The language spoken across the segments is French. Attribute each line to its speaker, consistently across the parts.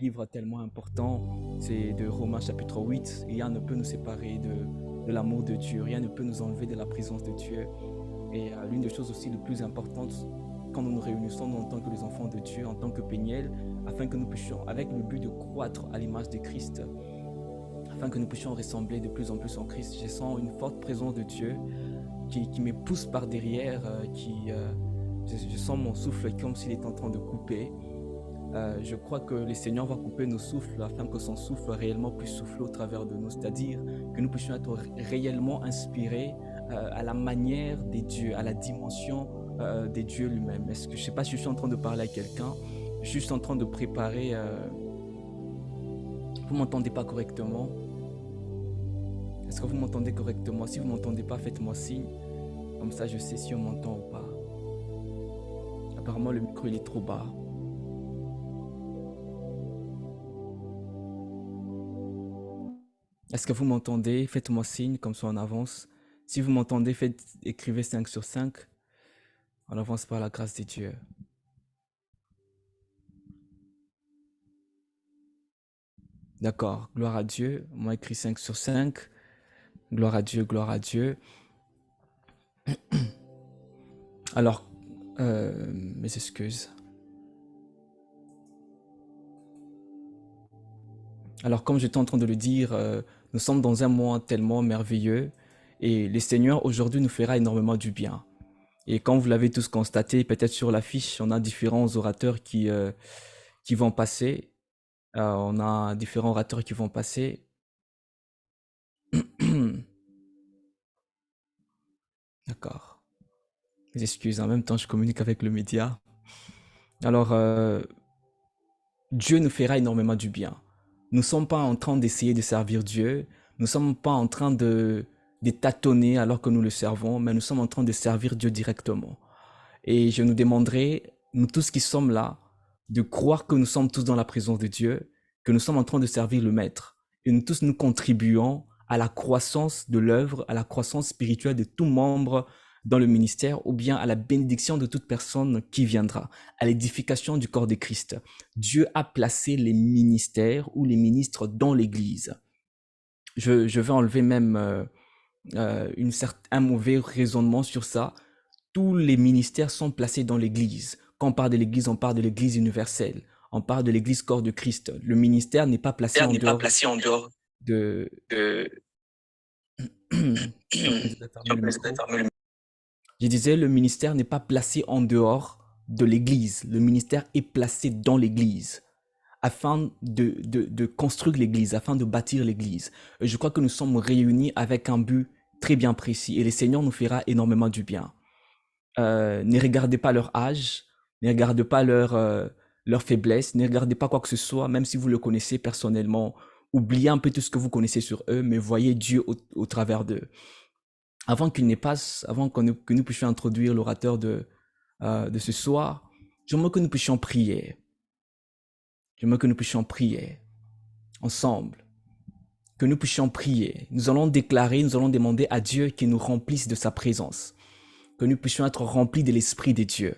Speaker 1: livre tellement important, c'est de Romains chapitre 8. Rien ne peut nous séparer de l'amour de Dieu, rien ne peut nous enlever de la présence de Dieu. Et l'une des choses aussi les plus importantes, quand nous nous réunissons nous, en tant que les enfants de Dieu, en tant que Péniel, afin que nous puissions, avec le but de croître à l'image de Christ, afin que nous puissions ressembler de plus en plus en Christ, je sens une forte présence de Dieu qui me pousse par derrière, je sens mon souffle comme s'il est en train de couper. Je crois que le Seigneur va couper nos souffles afin que son souffle réellement puisse souffler au travers de nous, c'est-à-dire que nous puissions être réellement inspirés à la manière des dieux, à la dimension des dieux lui-même. Est-ce que je ne sais pas si je suis en train de parler à quelqu'un, je suis juste en train de préparer. Vous ne m'entendez pas correctement? Est-ce que vous m'entendez correctement? Si vous ne m'entendez pas, faites-moi signe. Comme ça, je sais si on m'entend ou pas. Apparemment, le micro il est trop bas. Est-ce que vous m'entendez? Faites-moi signe, comme ça on avance. Si vous m'entendez, écrivez 5 sur 5. On avance par la grâce de Dieu. D'accord, gloire à Dieu. Moi, écrit 5 sur 5. Gloire à Dieu, gloire à Dieu. Alors, mes excuses. Alors, comme j'étais en train de le dire, nous sommes dans un mois tellement merveilleux et le Seigneur aujourd'hui nous fera énormément du bien. Et comme vous l'avez tous constaté, peut-être sur l'affiche, on a différents orateurs qui vont passer. On a différents orateurs qui vont passer. D'accord. Mes excuses, en même temps, je communique avec le média. Alors, Dieu nous fera énormément du bien. Nous ne sommes pas en train d'essayer de servir Dieu. Nous ne sommes pas en train de tâtonner alors que nous le servons, mais nous sommes en train de servir Dieu directement. Et je nous demanderai, nous tous qui sommes là, de croire que nous sommes tous dans la présence de Dieu, que nous sommes en train de servir le Maître. Et nous tous nous contribuons à la croissance de l'œuvre, à la croissance spirituelle de tout membre dans le ministère, ou bien à la bénédiction de toute personne qui viendra, à l'édification du corps de Christ. Dieu a placé les ministères ou les ministres dans l'Église. Je vais enlever même un mauvais raisonnement sur ça. Tous les ministères sont placés dans l'Église. Quand on parle de l'Église, on parle de l'Église universelle. On parle de l'Église corps de Christ. Le ministère n'est pas placé en dehors de... Je disais, le ministère n'est pas placé en dehors de l'Église. Le ministère est placé dans l'Église afin de construire l'Église, afin de bâtir l'Église. Je crois que nous sommes réunis avec un but très bien précis et le Seigneur nous fera énormément du bien. Ne regardez pas leur âge, ne regardez pas leur faiblesse, ne regardez pas quoi que ce soit, même si vous le connaissez personnellement. Oubliez un peu tout ce que vous connaissez sur eux, mais voyez Dieu au travers d'eux. Avant qu'il ne passe, avant que nous puissions introduire l'orateur de ce soir, j'aimerais que nous puissions prier. J'aimerais que nous puissions prier ensemble. Que nous puissions prier. Nous allons déclarer, nous allons demander à Dieu qu'il nous remplisse de sa présence. Que nous puissions être remplis de l'Esprit de Dieu.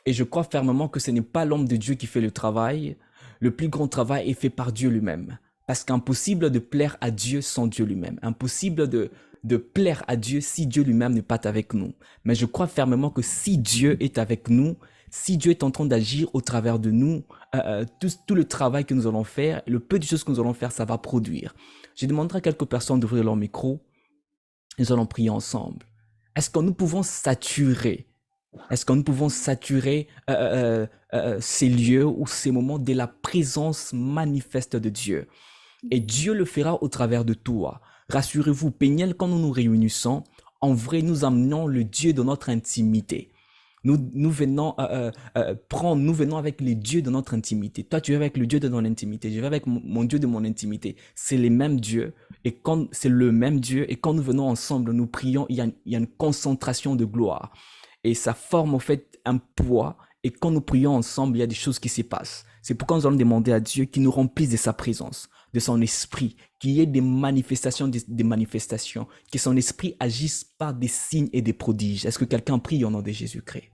Speaker 1: Et je crois fermement que ce n'est pas l'homme de Dieu qui fait le travail. Le plus grand travail est fait par Dieu lui-même. Parce qu'impossible de plaire à Dieu sans Dieu lui-même. Impossible de plaire à Dieu si Dieu lui-même n'est pas avec nous. Mais je crois fermement que si Dieu est avec nous, si Dieu est en train d'agir au travers de nous, tout le travail que nous allons faire, le peu de choses que nous allons faire, ça va produire. Je demanderai à quelques personnes d'ouvrir leur micro. Nous allons prier ensemble. Est-ce que nous pouvons saturer ces lieux ou ces moments de la présence manifeste de Dieu? Et Dieu le fera au travers de toi. Rassurez-vous, Péniel, quand nous nous réunissons, en vrai, nous amenons le Dieu de notre intimité. Nous venons avec les dieux de notre intimité. Toi, tu es avec le Dieu de ton intimité. Je vais avec mon Dieu de mon intimité. C'est les mêmes dieux. Et quand c'est le même Dieu, et quand nous venons ensemble, nous prions, il y a une concentration de gloire. Et ça forme en fait un poids. Et quand nous prions ensemble, il y a des choses qui se passent. C'est pourquoi nous allons demander à Dieu qu'il nous remplisse de sa présence, de son esprit, qu'il y ait des manifestations, que son esprit agisse par des signes et des prodiges. Est-ce que quelqu'un prie au nom de Jésus-Christ?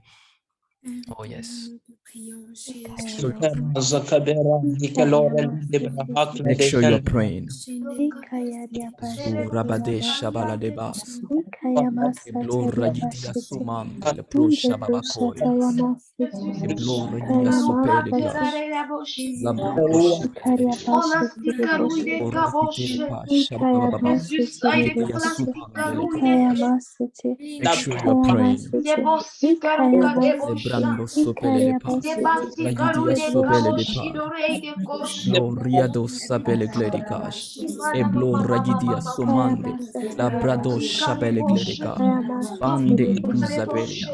Speaker 1: Oh yes.
Speaker 2: Nous te prions, Jésus.
Speaker 1: So
Speaker 3: Zakabera, Nicolora, Libra, Hakla,
Speaker 1: make sure you're
Speaker 3: Dekan,
Speaker 1: praying.
Speaker 2: Shende
Speaker 1: Zu rabade shabala de bas. Eblo ragidia suman le pro shababakori bas. Eblo ragia sopele glash. La brando shabele glash. O rakitele pa shabababa. Edia suman de le glash. Make sure you're praying. Le brando sopele le pa. Ragidia sopele de pa. Gloria do sapele gledicash. Eblo ragidia sumande. La brado shabele gledica. Bande du zabelia.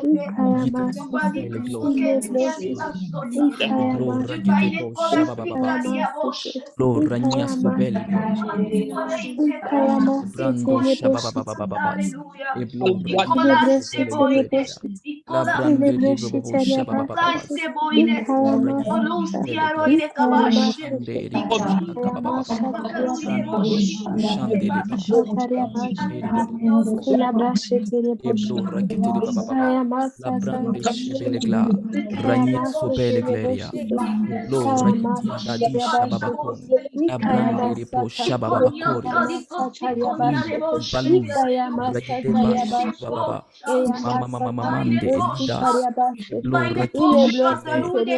Speaker 1: Gide sapele glosh. Eblo ragide bo shabababas. Lo rania sobele glosh. Brando shabababababas. Eblo ragidia sopele gledia. La brande di bobo shababababas. Eblo ragidia sopele glosh. Ande di bo shakababababa. Brando di bo shande de baba. Eri de bo Eblo rakete de bababa. La brande shebelegla. Rania sopelegleria. Eblo ragidia dadi shababakon. La brande de po shabababakorias. Inde baluz. Ragide ba shabababa. Mama mama mamande elidas. Eblo rakite shebe.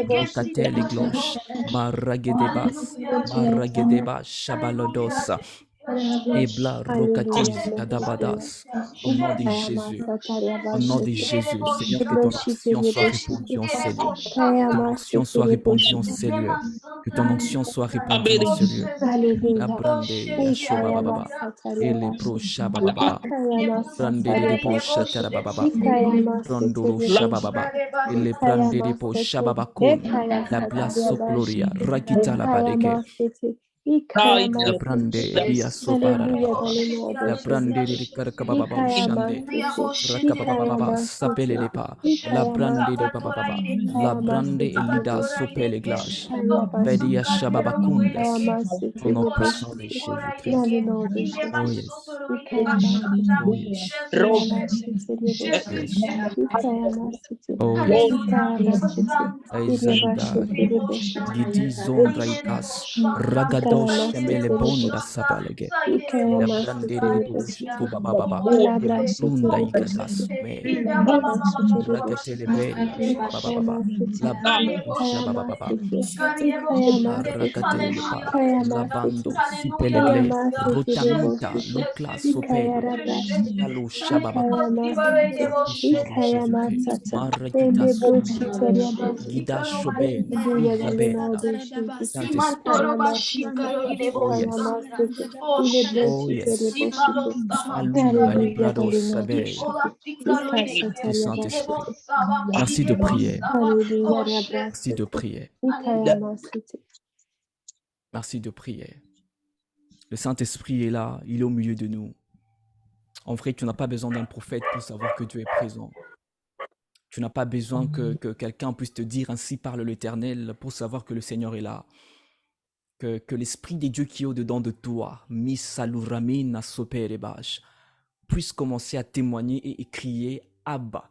Speaker 1: Rokatele glosh. Maragedebas. Maragedeba shabalodosa. Ebla rokatiz kadabadas. Au nom de Jésus. Au nom de Jésus, Seigneur, que ton onction soit répandue en ces lieux. Que ton onction soit répandue en ces lieux. Que ton onction soit répandue en ces lieux. La brande yashoba bababa. Et les pro shabababa. Brande de po shatarababa. Brandolo shabababa. Et les brande de po shababakon. La blaso gloria. Rakita la badeke. La brande ria sopara baba. La brande de karakababa ushande. Rakababa sapele lepa. La brande de baba. La brande elida sopele glash. Vedia shababakundes. Au nom puissant de Jésus-Christ. Oh yes. Oh yes. Yes. Oh yes. Aizandari. Gidi zondraikas. Ragadosh emele bonda sapalege. La brande de bush kubababa. Eblunda ikadas me. Ragatele belia shabababa. La brando shabababa. Marakatele pa. Labando sipelegle. Rotamita lukla sopele. Alo shabababa. Au puissant de Jésus-Christ. Maragida somande. Guida shobel. Uzabenda. Saint-Esprit. Oh yes. Oh yes. Alumba librado sabe. Merci Saint-Esprit. Merci de prier. Merci de prier. Merci de prier. Le Saint-Esprit est là, il est au milieu de nous. En vrai, tu n'as pas besoin d'un prophète pour savoir que Dieu est présent. Tu n'as pas besoin que quelqu'un puisse te dire ainsi parle l'Éternel pour savoir que le Seigneur est là. Que l'Esprit de Dieu qui est au-dedans de toi, Misaluramina Soperebash, puisse commencer à témoigner et crier Abba.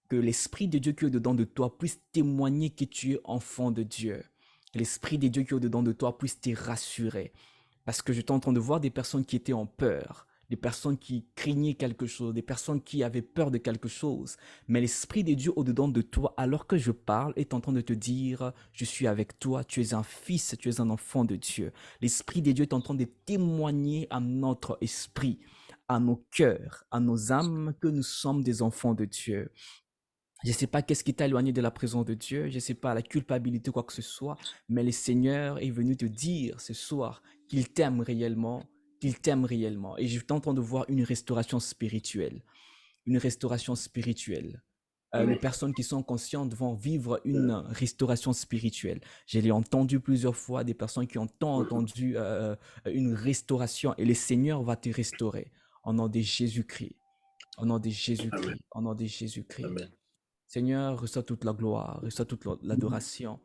Speaker 1: Que l'Esprit de Dieu qui est au-dedans de toi puisse témoigner que tu es enfant de Dieu. Que l'Esprit de Dieu qui est au-dedans de toi puisse te rassurer. Parce que j'étais en train de voir des personnes qui étaient en peur, des personnes qui craignaient quelque chose, des personnes qui avaient peur de quelque chose. Mais l'Esprit de Dieu au-dedans de toi, alors que je parle, est en train de te dire, je suis avec toi, tu es un fils, tu es un enfant de Dieu. L'Esprit de Dieu est en train de témoigner à notre esprit, à nos cœurs, à nos âmes, que nous sommes des enfants de Dieu. Je ne sais pas qu'est-ce qui t'a éloigné de la présence de Dieu, je ne sais pas la culpabilité ou quoi que ce soit, mais le Seigneur est venu te dire ce soir qu'il t'aime réellement, qu'il t'aime réellement. Et je suis en train de voir une restauration spirituelle, une restauration spirituelle. Les personnes qui sont conscientes vont vivre une restauration spirituelle. Je l'ai entendu plusieurs fois, des personnes qui ont entendu une restauration, et le Seigneur va te restaurer au nom de Jésus-Christ, au nom de Jésus-Christ, au nom de Jésus-Christ. Seigneur, reçois toute la gloire, reçois toute l'adoration.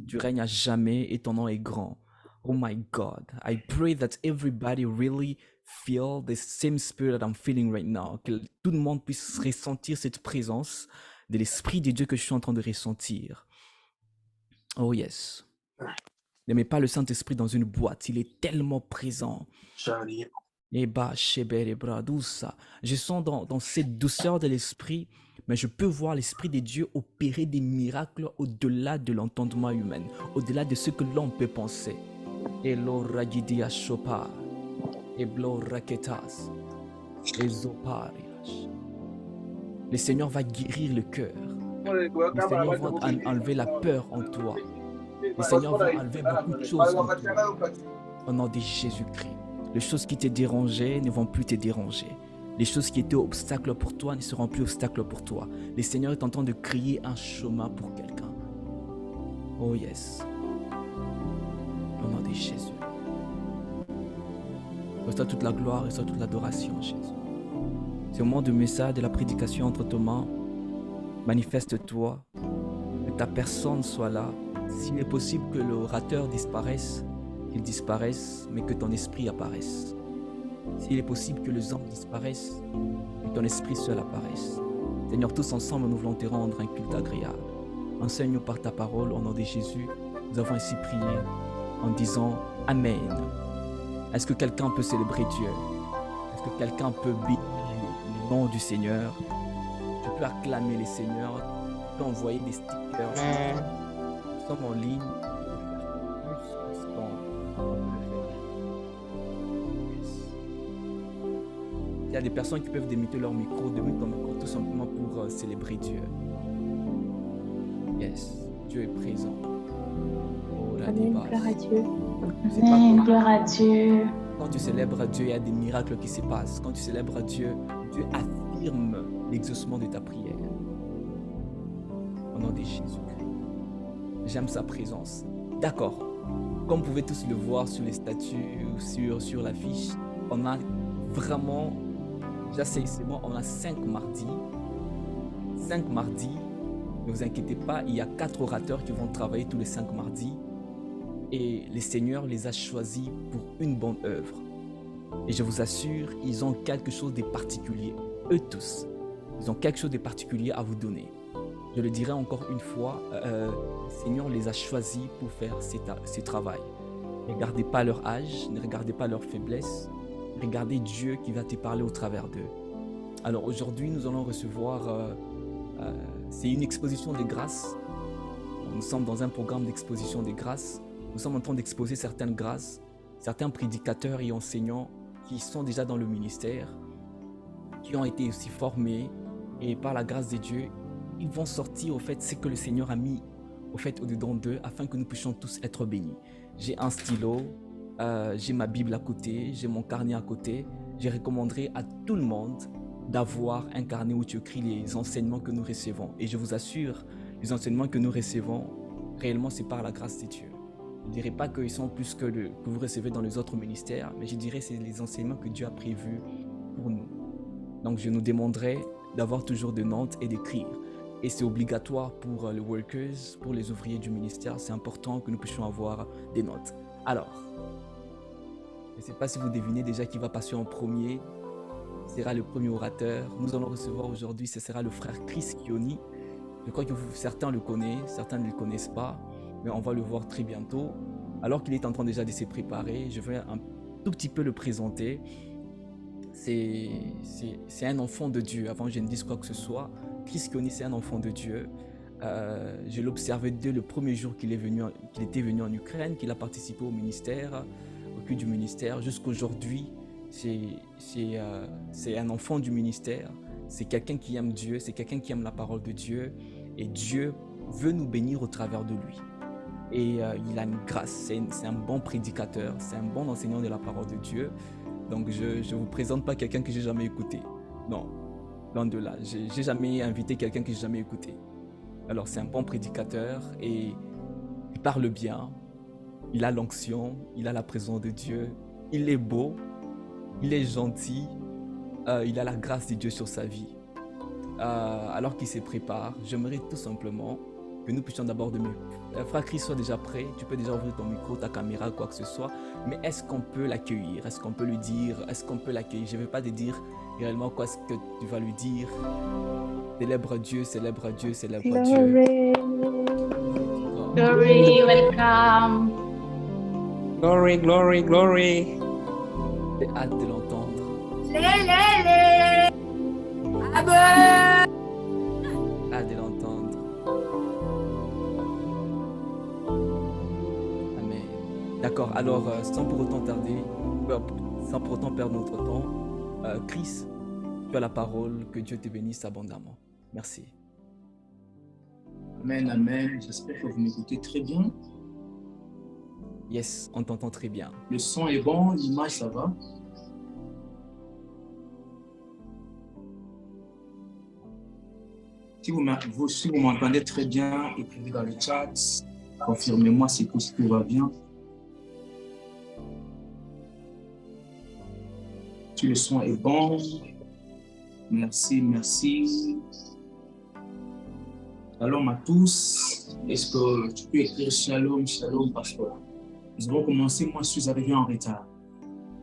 Speaker 1: Tu règnes à jamais et ton nom est grand. Oh my God, I pray that everybody really feel the same spirit that I'm feeling right now. Que tout le monde puisse ressentir cette présence de l'Esprit de Dieu que je suis en train de ressentir. Oh yes. N'aimez pas le Saint-Esprit dans une boîte, il est tellement présent. Et bah, douce. Je sens dans cette douceur de l'Esprit, mais je peux voir l'Esprit de Dieu opérer des miracles au-delà de l'entendement humain, au-delà de ce que l'on peut penser. Et l'oragidia chopar, et bloraketas, et zoparias. Le Seigneur va guérir le cœur. Le Seigneur va enlever la peur en toi. Le Seigneur va enlever beaucoup de choses en toi. Au nom de Jésus-Christ. Les choses qui te dérangeaient ne vont plus te déranger. Les choses qui étaient obstacles pour toi ne seront plus obstacles pour toi. Le Seigneur est en train de créer un chemin pour quelqu'un. Oh yes. Au nom de Jésus. Reçois toute la gloire, reçois toute l'adoration, Jésus. C'est au moment du message, de la prédication entre tes mains. Manifeste-toi. Que ta personne soit là. S'il est possible que l'orateur disparaisse, qu'il disparaisse, mais que ton esprit apparaisse. S'il est possible que les hommes disparaissent, que ton esprit seul apparaisse. Seigneur, tous ensemble, nous voulons te rendre un culte agréable. Enseigne-nous par ta parole, au nom de Jésus. Nous avons ainsi prié en disant Amen. Est-ce que quelqu'un peut célébrer Dieu? Est-ce que quelqu'un peut bénir le nom du Seigneur? Tu peux acclamer les seigneurs, tu peux envoyer des stickers. Nous sommes en ligne. Il y a des personnes qui peuvent démuter leur micro, démuter ton micro tout simplement pour célébrer Dieu. Yes, Dieu est présent. Oh,
Speaker 2: Amen, gloire à Dieu.
Speaker 4: Amen, gloire à Dieu.
Speaker 1: Quand tu célèbres Dieu, il y a des miracles qui se passent. Quand tu célèbres Dieu, Dieu affirme l'exaucement de ta prière. Au nom de Jésus-Christ. J'aime sa présence. D'accord. Comme vous pouvez tous le voir sur les statuts ou sur l'affiche, on a vraiment, j'essaie, c'est bon, on a 5 mardis. 5 mardis. Ne vous inquiétez pas, il y a 4 orateurs qui vont travailler tous les 5 mardis. Et le Seigneur les a choisis pour une bonne œuvre. Et je vous assure, ils ont quelque chose de particulier. Eux tous, ils ont quelque chose de particulier à vous donner. Je le dirai encore une fois, le Seigneur les a choisis pour faire ce travail. Ne regardez pas leur âge, ne regardez pas leur faiblesse. Regardez Dieu qui va te parler au travers d'eux. Alors aujourd'hui, nous allons recevoir, c'est une exposition des grâces. Nous sommes dans un programme d'exposition des grâces. Nous sommes en train d'exposer certaines grâces, certains prédicateurs et enseignants qui sont déjà dans le ministère, qui ont été aussi formés, et par la grâce de Dieu, ils vont sortir au fait ce que le Seigneur a mis au fait au-dedans d'eux afin que nous puissions tous être bénis. J'ai un stylo, j'ai ma Bible à côté, j'ai mon carnet à côté. Je recommanderais à tout le monde d'avoir un carnet où tu écris les enseignements que nous recevons. Et je vous assure, les enseignements que nous recevons, réellement c'est par la grâce de Dieu. Je ne dirais pas qu'ils sont plus que vous recevez dans les autres ministères, mais je dirais que c'est les enseignements que Dieu a prévus pour nous. Donc je nous demanderai d'avoir toujours des notes et d'écrire. Et c'est obligatoire pour les workers, pour les ouvriers du ministère. C'est important que nous puissions avoir des notes. Alors, je ne sais pas si vous devinez déjà qui va passer en premier. Ce sera le premier orateur. Nous allons recevoir aujourd'hui, ce sera le frère Chris Kioni. Je crois que certains le connaissent, certains ne le connaissent pas. Mais on va le voir très bientôt. Alors qu'il est en train déjà de se préparer, je vais un tout petit peu le présenter. C'est un enfant de Dieu. Avant que je ne dise quoi que ce soit, Chris Kioni, c'est un enfant de Dieu. Je l'ai observé dès le premier jour qu'il était venu en Ukraine, qu'il a participé au ministère, au culte du ministère. Jusqu'aujourd'hui, c'est un enfant du ministère. C'est quelqu'un qui aime Dieu, c'est quelqu'un qui aime la parole de Dieu. Et Dieu veut nous bénir au travers de lui. Et il a une grâce, c'est un bon prédicateur, c'est un bon enseignant de la parole de Dieu. Donc je ne vous présente pas quelqu'un que j'ai jamais écouté. Non, loin de là, j'ai jamais invité quelqu'un que j'ai jamais écouté. Alors c'est un bon prédicateur et il parle bien, il a l'onction, il a la présence de Dieu, il est beau, il est gentil, il a la grâce de Dieu sur sa vie. Alors qu'il se prépare, j'aimerais tout simplement que nous puissions d'abord de mieux. Frère Chris, sois déjà prêt. Tu peux déjà ouvrir ton micro, ta caméra, quoi que ce soit. Mais est-ce qu'on peut l'accueillir? Est-ce qu'on peut lui dire? Est-ce qu'on peut l'accueillir? Je ne vais pas te dire réellement quoi ce que tu vas lui dire. Célèbre Dieu, célèbre Dieu, célèbre Dieu.
Speaker 4: Glory, welcome.
Speaker 3: Glory, glory, glory.
Speaker 1: J'ai hâte de l'entendre. Hâte de l'entendre. Amen. D'accord, alors sans pour autant tarder, sans pour autant perdre notre temps, Chris, tu as la parole, que Dieu te bénisse abondamment. Merci.
Speaker 5: Amen, amen. J'espère que vous m'écoutez très bien.
Speaker 1: Yes, on t'entend très bien.
Speaker 5: Le son est bon, l'image, ça va. Si vous m'entendez très bien, écrivez dans le chat. Confirmez-moi si tout va bien. Si le son est bon. Merci, merci. Shalom à tous. Est-ce que tu peux écrire shalom, shalom, parce que nous avons commencé, moi je suis arrivé en retard.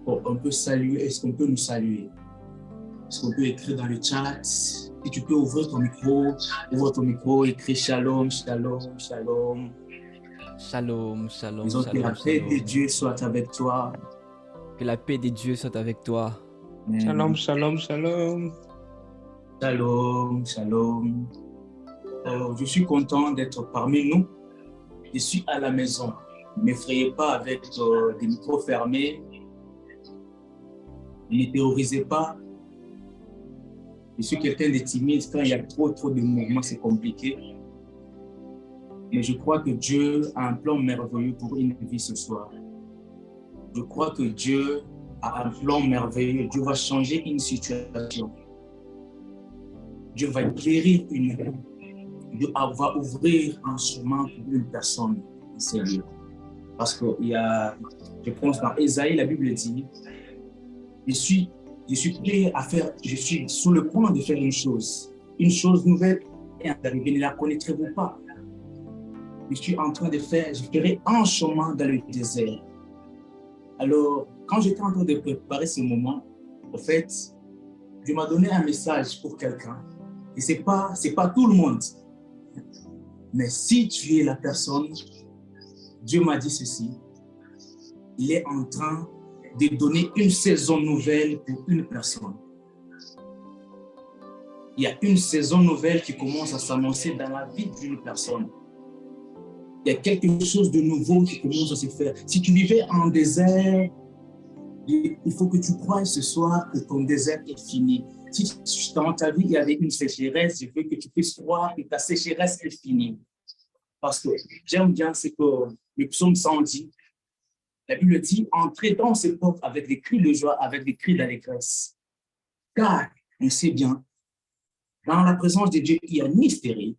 Speaker 5: Bon, on peut saluer, est-ce qu'on peut nous saluer? Est-ce qu'on peut écrire dans le chat? Si tu peux ouvrir ton micro, écris shalom, shalom, shalom.
Speaker 1: Shalom, shalom,
Speaker 5: Disons
Speaker 1: shalom.
Speaker 5: que la paix
Speaker 1: shalom.
Speaker 5: de Dieu soit avec toi.
Speaker 1: Que la paix de Dieu soit avec toi.
Speaker 5: Amen.
Speaker 3: Shalom, shalom, shalom.
Speaker 5: Shalom, shalom. Je suis content d'être parmi nous. Je suis à la maison. Ne m'effrayez pas avec des micros fermés. Ne terrorisez pas. Je suis quelqu'un de timide. Quand il y a trop de mouvements, c'est compliqué. Mais je crois que Dieu a un plan merveilleux pour une vie ce soir. Je crois que Dieu a un plan merveilleux. Dieu va changer une situation. Dieu va guérir une vie. Dieu va ouvrir un chemin pour une personne en ces lieux. Parce que je pense dans Ésaïe, la Bible dit, je suis prêt à faire, je suis sur le point de faire une chose nouvelle est arrivée, ne la connaîtrez-vous pas. Je suis en train de faire, je ferai un chemin dans le désert. Alors, quand j'étais en train de préparer ce moment, en fait, Dieu m'a donné un message pour quelqu'un. Et c'est pas tout le monde. Mais si tu es la personne, Dieu m'a dit ceci, il est en train de donner une saison nouvelle pour une personne. Il y a une saison nouvelle qui commence à s'annoncer dans la vie d'une personne. Il y a quelque chose de nouveau qui commence à se faire. Si tu vivais en désert, il faut que tu croies ce soir que ton désert est fini. Si dans ta vie, il y avait une sécheresse, je veux que tu puisses croire que ta sécheresse est finie. Parce que j'aime bien ce que le psaume 100 dit. La Bible dit, entrez dans ces portes avec des cris de joie, avec des cris d'allégresse. Car on sait bien, dans la présence de Dieu, il n'y a ni stérile,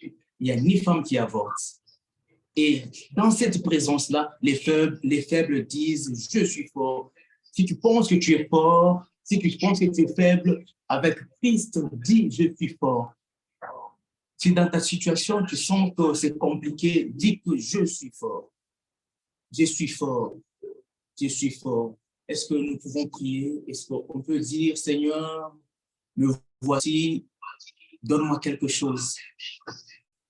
Speaker 5: il n'y a ni femme qui avorte. Et dans cette présence-là, les faibles disent, je suis fort. Si tu penses que tu es fort, si tu penses que tu es faible, avec Christ, dis, je suis fort. Si dans ta situation, tu sens que c'est compliqué, dis que je suis fort. Je suis fort. Je suis fort. Est-ce que nous pouvons prier? Est-ce qu'on peut dire, Seigneur, me voici, donne-moi quelque chose.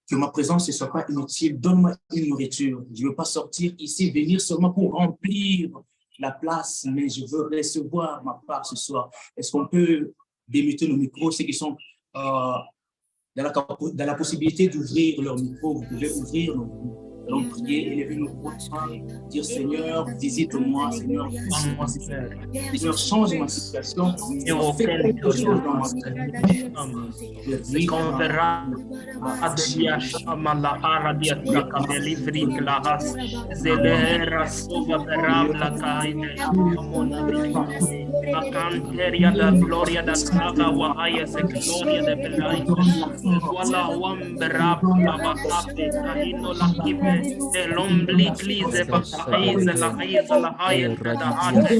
Speaker 5: Que ma présence ne soit pas inutile, donne-moi une nourriture. Je ne veux pas sortir ici, venir seulement pour remplir la place, mais je veux recevoir ma part ce soir. Est-ce qu'on peut démuter nos micros, ceux qui sont dans la possibilité d'ouvrir leur micro, vous pouvez ouvrir nos micros. Allons prier, élever nos voix, dire Seigneur, visite-moi, Seigneur, visite-moi, Seigneur, change ma situation, Seigneur, fais quelque chose dans ma vie.
Speaker 3: e l'ombliglise papaise la risa la haia da hate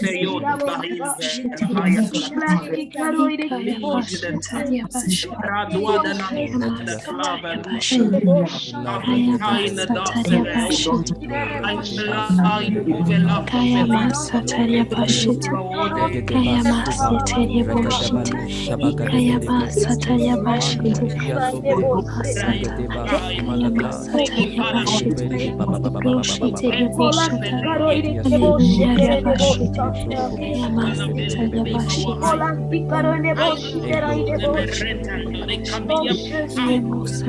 Speaker 3: ne yo da hilve el haia radua da na da clava Kaina da
Speaker 2: Kaya masataria bashite, kaya masataria boshite, kaya masataria bashite, kaya masataria bashite, boshite boshite, hallelujah bashite, kaya masataria bashite, kaya masataria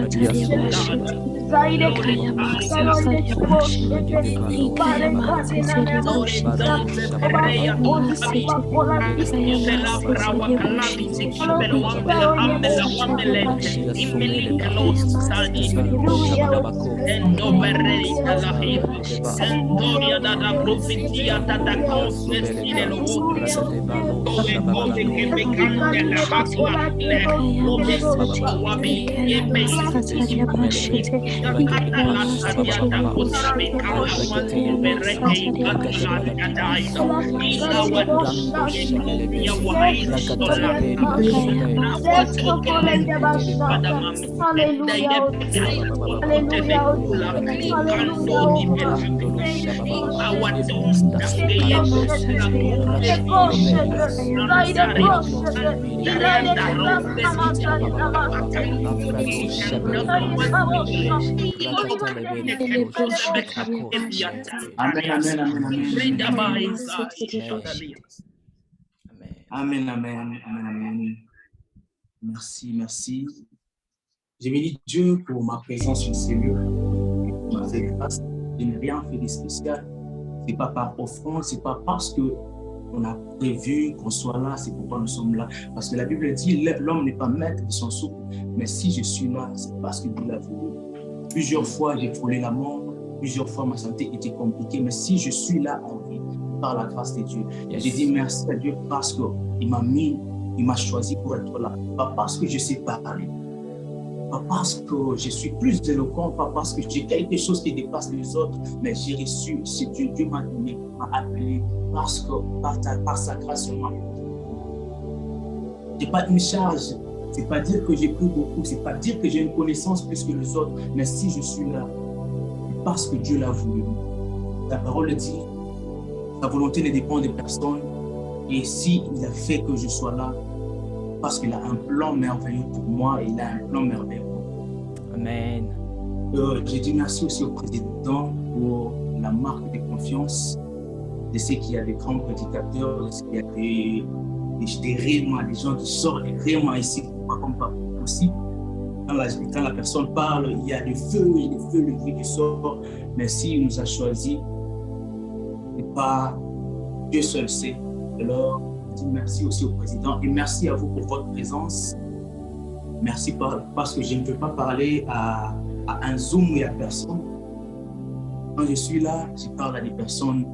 Speaker 2: bashite, kaya masataria bashite, kaya masataria
Speaker 5: Amen, amen, amen, amen. Merci, merci. Je bénis Dieu pour ma présence sur ces lieux. Il m'a fait grâce. Je n'ai rien fait de spécial. Ce n'est pas par offrande, ce n'est pas parce qu'on a prévu qu'on soit là, c'est pourquoi nous sommes là. Parce que la Bible dit, l'homme n'est pas maître de son souffle. Mais si je suis là, c'est parce que Dieu l'a voulu. Plusieurs fois, j'ai frôlé la mort. Plusieurs fois, ma santé était compliquée. Mais si je suis là en vie, par la grâce de Dieu, j'ai dit merci à Dieu parce qu'il m'a choisi pour être là. Pas parce que je sais parler. Pas parce que je suis plus éloquent, pas parce que j'ai quelque chose qui dépasse les autres, mais j'ai reçu, c'est Dieu, Dieu m'a donné, m'a appelé, parce que par sa grâce seulement. Je n'ai pas une charge, c'est pas dire que j'ai pris beaucoup, c'est pas dire que j'ai une connaissance plus que les autres, mais si je suis là, c'est parce que Dieu l'a voulu. La parole dit, sa volonté ne dépend des personnes, et s'il a fait que je sois là, parce qu'il a un plan merveilleux pour moi, et il a un plan merveilleux pour moi.
Speaker 1: Amen.
Speaker 5: J'ai dit merci aussi au président pour la marque de confiance de ce qu'il y a des grands prédicateurs, de ce qu'il y a des réellement, des gens qui sortent réellement ici, pas comme pas possible. Quand la personne parle, il y a des feux, le bruit qui sort, mais s'il nous a choisis, c'est pas Dieu seul sait. Alors, merci aussi au président et merci à vous pour votre présence. Merci parce que je ne peux pas parler à un Zoom et à personne. Quand je suis là, je parle à des personnes,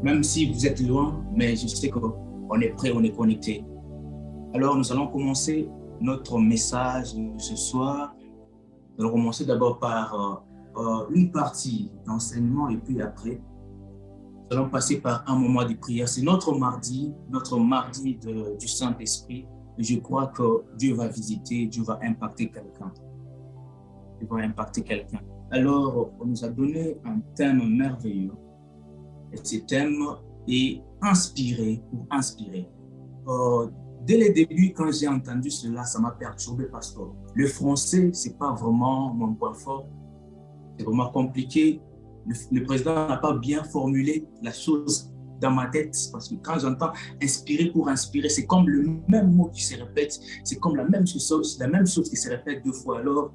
Speaker 5: même si vous êtes loin, mais je sais qu'on est prêt, on est connecté. Alors, nous allons commencer notre message de ce soir. Nous allons commencer d'abord par une partie d'enseignement et puis après, nous allons passer par un moment de prière. C'est notre mardi du Saint-Esprit. Je crois que Dieu va visiter, Dieu va impacter quelqu'un. Dieu va impacter quelqu'un. Alors, on nous a donné un thème merveilleux. Et ce thème est inspiré pour inspirer. Dès le début, quand j'ai entendu cela, ça m'a perturbé parce que le français, ce n'est pas vraiment mon point fort. C'est vraiment compliqué. Le président n'a pas bien formulé la chose dans ma tête parce que quand j'entends inspirer pour inspirer, c'est comme le même mot qui se répète, c'est comme la même chose qui se répète deux fois. Alors,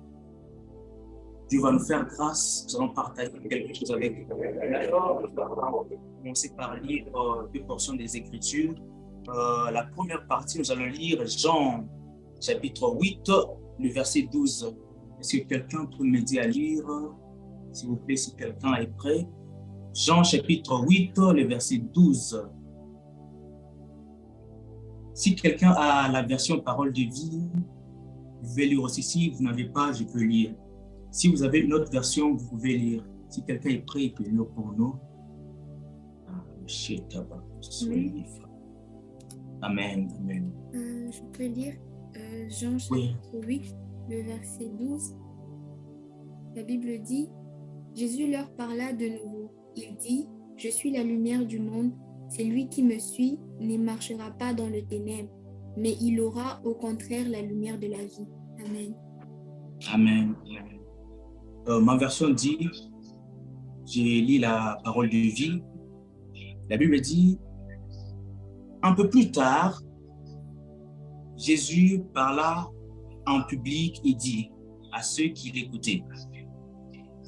Speaker 5: Dieu va nous faire grâce, nous allons partager quelque chose avec vous. Alors, nous allons commencer par lire deux portions des Écritures. La première partie, nous allons lire Jean chapitre 8, le verset 12. Est-ce que quelqu'un peut m'aider à lire? S'il vous plaît, si quelqu'un est prêt. Jean chapitre 8, le verset 12. Si quelqu'un a la version parole de vie, vous pouvez lire aussi. Si vous n'avez pas, je peux lire. Si vous avez une autre version, vous pouvez lire. Si quelqu'un est prêt, il peut lire pour nous.
Speaker 6: Oui.
Speaker 5: Amen, amen.
Speaker 6: Je peux lire Jean chapitre 8, le verset 12. La Bible dit, Jésus leur parla de nouveau. Il dit, je suis la lumière du monde. Celui qui me suit ne marchera pas dans le ténèbre, mais il aura au contraire la lumière de la vie. Amen.
Speaker 5: Amen. Ma version dit, j'ai lu la parole de vie. La Bible dit, un peu plus tard, Jésus parla en public et dit à ceux qui l'écoutaient,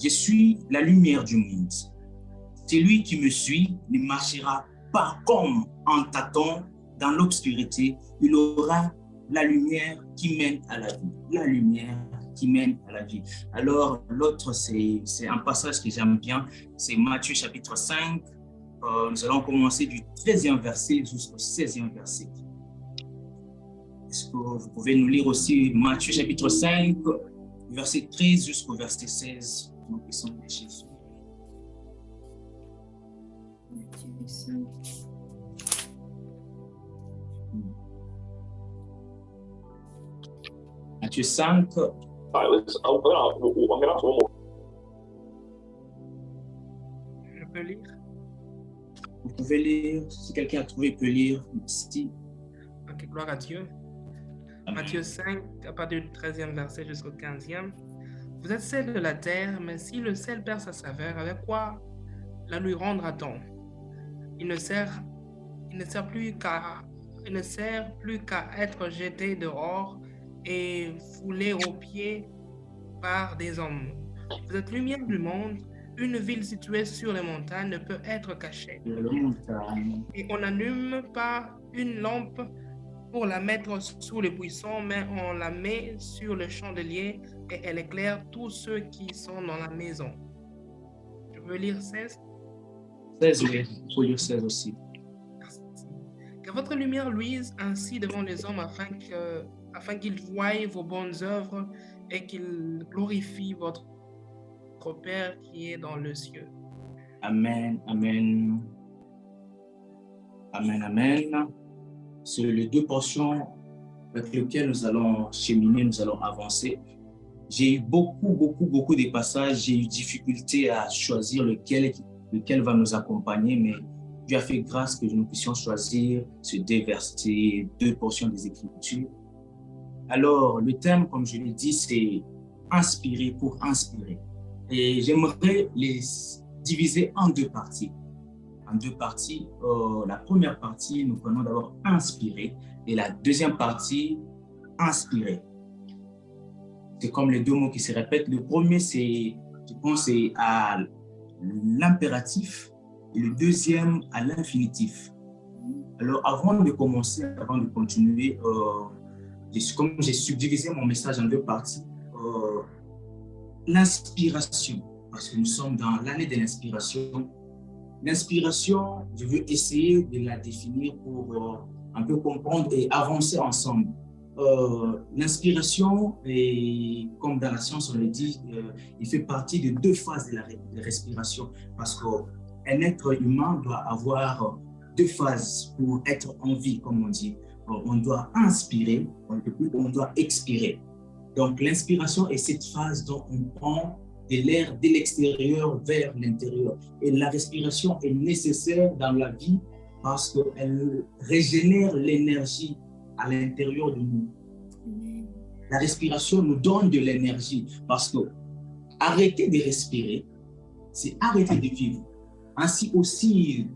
Speaker 5: je suis la lumière du monde. Celui qui me suit ne marchera pas comme en tâton dans l'obscurité. Il aura la lumière qui mène à la vie. La lumière qui mène à la vie. Alors, l'autre, c'est un passage que j'aime bien. C'est Matthieu chapitre 5. Nous allons commencer du 13e verset jusqu'au 16e verset. Est-ce que vous pouvez nous lire aussi Matthieu chapitre 5, verset 13 jusqu'au verset 16? Nous puissions de Jésus.
Speaker 6: Matthieu 5.
Speaker 5: Matthieu 5.
Speaker 3: Je peux lire?
Speaker 5: Vous pouvez lire. Si quelqu'un a trouvé, peut lire. Merci.
Speaker 3: Ok, gloire à Dieu.
Speaker 5: Amen.
Speaker 3: Matthieu 5, à partir du 13e verset jusqu'au 15e. Vous êtes sel de la terre, mais si le sel perd sa saveur, avec quoi la lui rendra-t-on? Il ne sert plus qu'à être jeté dehors et foulé aux pieds par des hommes. Vous êtes lumière du monde. Une ville située sur les montagnes ne peut être cachée. Et on n'allume pas une lampe pour la mettre sous le buisson, mais on la met sur le chandelier et elle éclaire tous ceux qui sont dans la maison. Je veux lire 16.
Speaker 5: 16, oui. Il faut lire 16 aussi.
Speaker 3: Merci. Que votre lumière luise ainsi devant les hommes afin qu'ils voient vos bonnes œuvres et qu'ils glorifient votre Père qui est dans le ciel.
Speaker 5: Amen, amen. Amen, amen. C'est les deux portions avec lesquelles nous allons cheminer, nous allons avancer. J'ai eu beaucoup de passages, j'ai eu difficulté à choisir lequel va nous accompagner, mais Dieu a fait grâce que nous puissions choisir ces deux portions des Écritures. Alors, le thème, comme je l'ai dit, c'est inspirer pour inspirer. Et j'aimerais les diviser en deux parties. La première partie, nous prenons d'abord inspirer et la deuxième partie, inspirer. C'est comme les deux mots qui se répètent. Le premier, je pense, c'est à l'impératif et le deuxième à l'infinitif. Alors, avant de continuer, comme j'ai subdivisé mon message en deux parties, l'inspiration, parce que nous sommes dans l'année de l'inspiration. L'inspiration, je veux essayer de la définir pour un peu comprendre et avancer ensemble. L'inspiration, comme dans la science on le dit, il fait partie de deux phases de la respiration, parce qu'un être humain doit avoir deux phases pour être en vie, comme on dit. On doit inspirer, on doit expirer. Donc, l'inspiration est cette phase dont on prend de l'air de l'extérieur vers l'intérieur. Et la respiration est nécessaire dans la vie parce qu'elle régénère l'énergie à l'intérieur de nous. La respiration nous donne de l'énergie parce que arrêter de respirer, c'est arrêter de vivre. Ainsi aussi,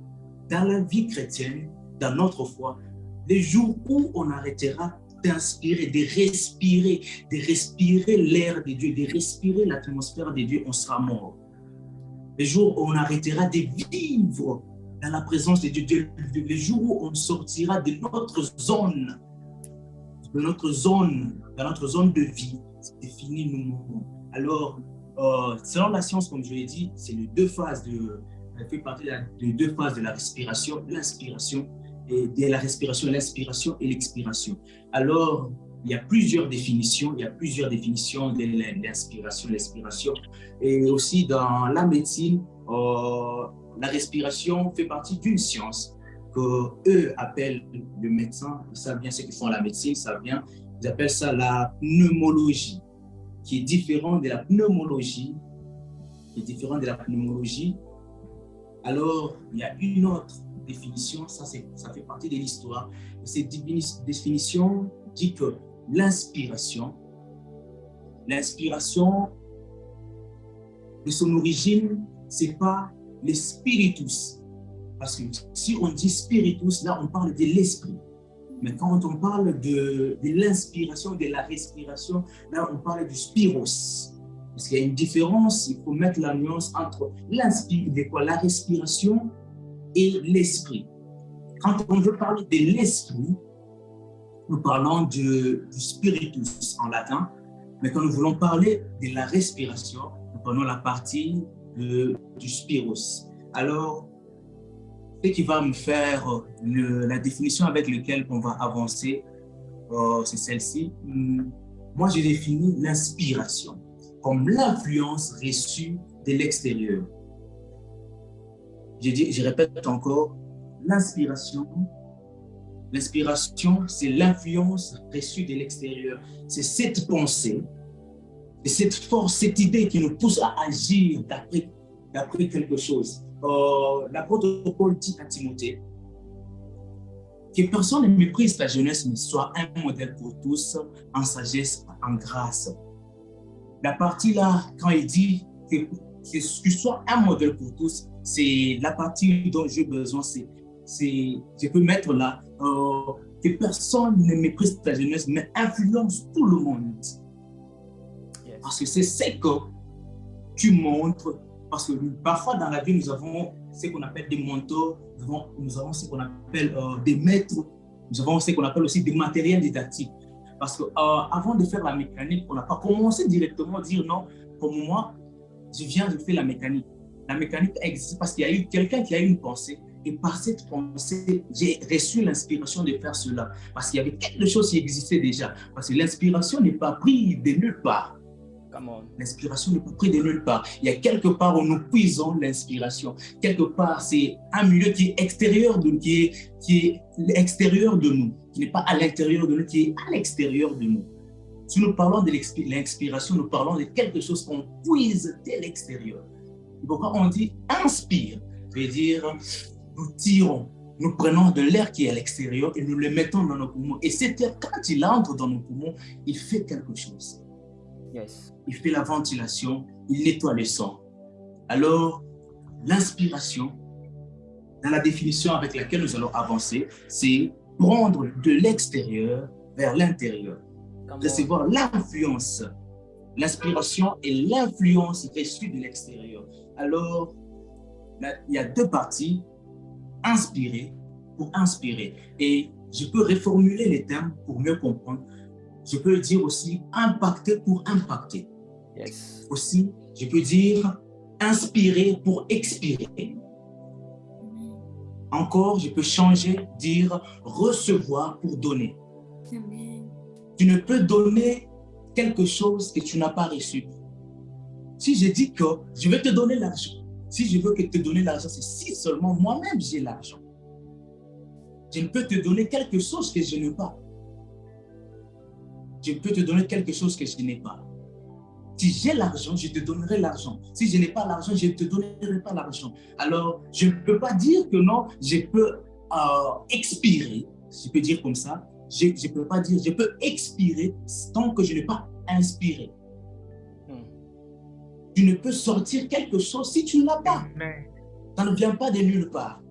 Speaker 5: dans la vie chrétienne, dans notre foi, les jours où on arrêtera d'inspirer, de respirer l'air de Dieu, de respirer l'atmosphère de Dieu, on sera mort. Les jours où on arrêtera de vivre dans la présence de Dieu, les jours où on sortira de notre zone, dans notre zone de vie, c'est fini, nous mourrons. Alors, selon la science, comme je l'ai dit, c'est les deux phases elle fait partie des deux phases de la respiration, l'inspiration, et de la respiration, l'inspiration et l'expiration. Alors, il y a plusieurs définitions. Il y a plusieurs définitions de l'inspiration. Et aussi dans la médecine, la respiration fait partie d'une science que eux appellent le médecin. Ils savent bien ce qu'ils font à la médecine, ils savent bien. Ils appellent ça la pneumologie, qui est différent de la pneumologie. Alors, il y a une autre définition, ça fait partie de l'histoire. Cette définition dit que l'inspiration, de son origine, c'est pas le spiritus. Parce que si on dit spiritus, là, on parle de l'esprit. Mais quand on parle de l'inspiration, de la respiration, là, on parle du spiros. Parce qu'il y a une différence, il faut mettre la nuance entre la respiration et l'esprit. Quand on veut parler de l'esprit, nous parlons du spiritus en latin, mais quand nous voulons parler de la respiration, nous prenons la partie du spiros. Alors, ce qui va me faire la définition avec laquelle on va avancer, c'est celle-ci. Moi, j'ai défini l'inspiration comme l'influence reçue de l'extérieur. Je répète encore, l'inspiration, c'est l'influence reçue de l'extérieur. C'est cette pensée, c'est cette force, cette idée qui nous pousse à agir d'après quelque chose. L'apôtre Paul dit à Timothée que personne ne méprise ta jeunesse, mais soit un modèle pour tous, en sagesse, en grâce. La partie là, quand il dit que tu sois un modèle pour tous, c'est la partie dont j'ai besoin. Je peux mettre là que personne ne méprise ta jeunesse, mais influence tout le monde. Yes. Parce que c'est ce que tu montres. Parce que parfois dans la vie, nous avons ce qu'on appelle des mentors, nous avons ce qu'on appelle des maîtres, nous avons ce qu'on appelle aussi des matériels didactiques. Parce qu'avant de faire la mécanique, on n'a pas commencé directement à dire non, comme moi, je fais la mécanique. La mécanique existe parce qu'il y a eu quelqu'un qui a eu une pensée. Et par cette pensée, j'ai reçu l'inspiration de faire cela. Parce qu'il y avait quelque chose qui existait déjà. Parce que l'inspiration n'est pas prise de nulle part. L'inspiration n'est pas prise de nulle part. Il y a quelque part où nous puisons l'inspiration. Quelque part, c'est un milieu qui est extérieur de nous, qui est l'extérieur de nous, qui n'est pas à l'intérieur de nous, qui est à l'extérieur de nous. Si nous parlons de l'inspiration, nous parlons de quelque chose qu'on puise de l'extérieur. Et pourquoi on dit inspire? Ça veut dire nous tirons, nous prenons de l'air qui est à l'extérieur et nous le mettons dans nos poumons. Et cet air, quand il entre dans nos poumons, il fait quelque chose.
Speaker 1: Yes.
Speaker 5: Il fait la ventilation, il nettoie le sang. Alors, l'inspiration, dans la définition avec laquelle nous allons avancer, c'est prendre de l'extérieur vers l'intérieur. Recevoir l'influence. L'inspiration et l'influence reçue de l'extérieur. Alors, il y a deux parties. Inspirer pour inspirer. Et je peux reformuler les termes pour mieux comprendre. Je peux dire aussi impacter pour impacter.
Speaker 1: Yes.
Speaker 5: Aussi, je peux dire inspirer pour expirer. Encore, je peux changer, dire recevoir pour donner.
Speaker 6: Amen.
Speaker 5: Tu ne peux donner quelque chose que tu n'as pas reçu. Si je dis que je vais te donner l'argent, si je veux te donner l'argent, c'est si seulement moi-même j'ai l'argent. Je ne peux te donner quelque chose que je n'ai pas. Je peux te donner quelque chose que je n'ai pas. Si j'ai l'argent, je te donnerai l'argent. Si je n'ai pas l'argent, je ne te donnerai pas l'argent. Alors, je ne peux pas dire que non, je peux expirer. Je peux dire comme ça. Je ne peux pas dire, je peux expirer tant que je n'ai pas inspiré. Tu ne peux sortir quelque chose si tu ne l'as pas. Ça ne vient pas de nulle part.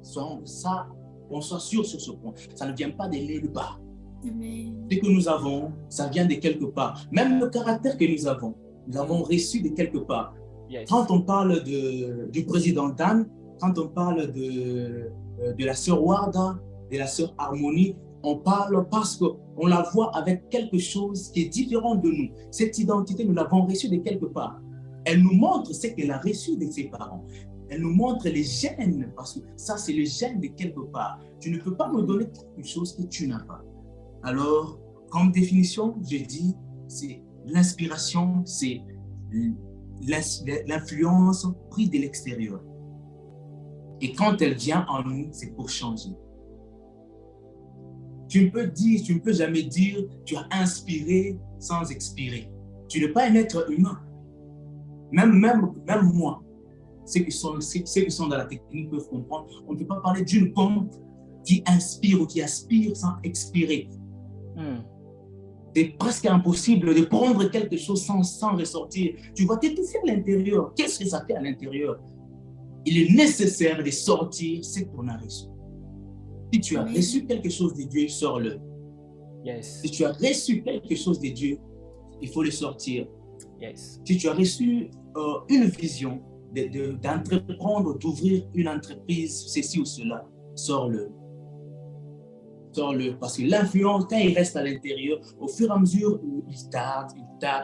Speaker 5: On soit sûr sur ce point. Ça ne vient pas de nulle part.
Speaker 6: Amen.
Speaker 5: Ce que nous avons, ça vient de quelque part. Même le caractère que nous avons reçu de quelque part.
Speaker 1: Yes.
Speaker 5: Quand on parle du président Dan, quand on parle de la sœur Warda, de la sœur Harmonie, on parle parce qu'on la voit avec quelque chose qui est différent de nous. Cette identité, nous l'avons reçue de quelque part. Elle nous montre ce qu'elle a reçu de ses parents. Elle nous montre les gènes, parce que ça, c'est le gène de quelque part. Tu ne peux pas me donner quelque chose que tu n'as pas. Alors, Comme définition, je dis, c'est l'inspiration, c'est l'influence prise de l'extérieur. Et quand elle vient en nous, c'est pour changer. Tu ne peux jamais dire tu as inspiré sans expirer. Tu n'es pas un être humain. Même moi, ceux qui sont dans la technique peuvent comprendre. On ne peut pas parler d'une pompe qui inspire ou qui aspire sans expirer. C'est presque impossible de prendre quelque chose sans ressortir. Tu vas t'étouffer à l'intérieur. Qu'est-ce que ça fait à l'intérieur? Il est nécessaire de sortir ce qu'on a reçu. Si tu as reçu quelque chose de Dieu, sors-le.
Speaker 1: Yes.
Speaker 5: Si tu as reçu quelque chose de Dieu, il faut le sortir.
Speaker 1: Yes.
Speaker 5: Si tu as reçu une vision d'entreprendre, d'ouvrir une entreprise, ceci ou cela, sors-le. Sors-le. Parce que l'influence, quand il reste à l'intérieur, au fur et à mesure où il tarde,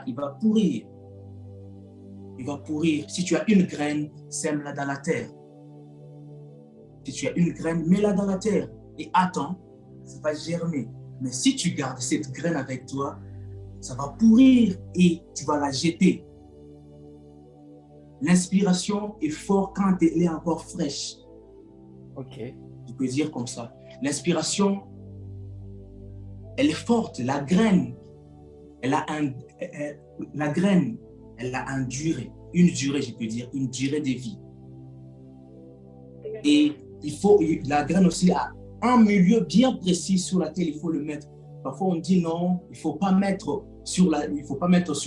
Speaker 5: il va pourrir. Il va pourrir. Si tu as une graine, sème-la dans la terre. Si tu as une graine, mets-la dans la terre et attends, ça va germer. Mais si tu gardes cette graine avec toi, ça va pourrir et tu vas la jeter. L'inspiration est forte quand elle est encore fraîche.
Speaker 1: Ok.
Speaker 5: Je peux dire comme ça. L'inspiration, elle est forte. La graine, elle a une durée, je peux dire, une durée de vie. Et la graine aussi a un milieu bien précis sur lequel il faut le mettre. Parfois, on dit non, il ne faut pas mettre sur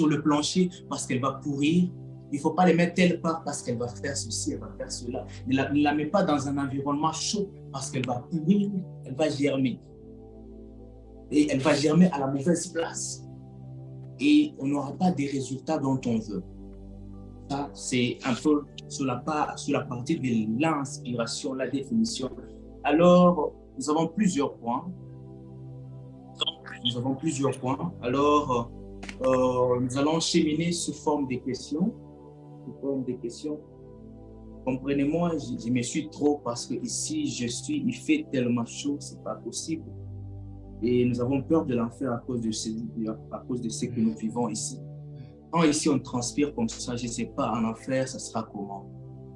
Speaker 5: le plancher parce qu'elle va pourrir. Il ne faut pas les mettre telle part parce qu'elle va faire ceci, elle va faire cela. Ne la mets pas dans un environnement chaud parce qu'elle va pourrir, elle va germer. Et elle va germer à la mauvaise place. Et on n'aura pas des résultats dont on veut. Ça, c'est un peu sur la partie de l'inspiration, la définition. Alors, nous avons plusieurs points. Alors, nous allons cheminer sous forme de questions. Comprenez-moi, je me suis trop parce que ici, il fait tellement chaud, c'est pas possible. Et nous avons peur de l'enfer à cause de ce que nous vivons ici. Quand ici on transpire comme ça, je ne sais pas, en enfer, ça sera comment?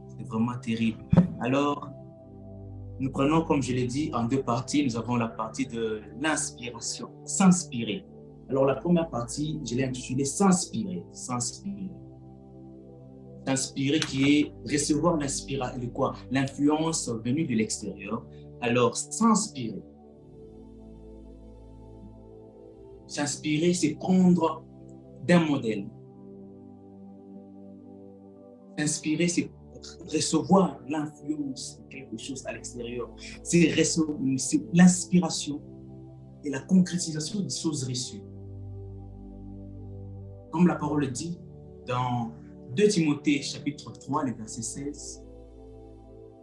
Speaker 5: C'est vraiment terrible. Alors, nous prenons, comme je l'ai dit, en deux parties. Nous avons la partie de l'inspiration, s'inspirer. Alors, la première partie, je l'ai intitulée s'inspirer. S'inspirer qui est recevoir l'influence venue de l'extérieur. Alors, s'inspirer. S'inspirer, c'est prendre d'un modèle. S'inspirer, c'est recevoir l'influence de quelque chose à l'extérieur. C'est l'inspiration et la concrétisation des choses reçues. Comme la parole le dit dans 2 Timothée chapitre 3, le verset 16,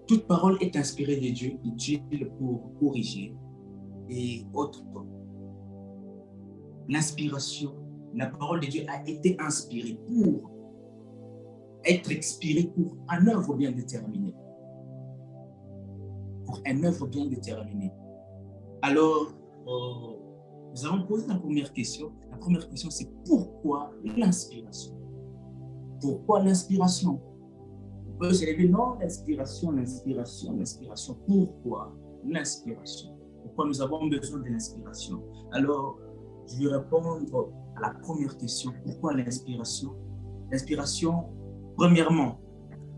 Speaker 5: toute parole est inspirée de Dieu, utile pour corriger et autres. L'inspiration, la parole de Dieu a été inspirée pour être expirée pour une œuvre bien déterminée. Alors, nous allons poser la première question. La première question, c'est pourquoi l'inspiration? Pourquoi l'inspiration? On peut se lever, non, l'inspiration. Pourquoi l'inspiration? Pourquoi nous avons besoin de l'inspiration? Alors, je vais répondre à la première question. Pourquoi l'inspiration? L'inspiration, premièrement,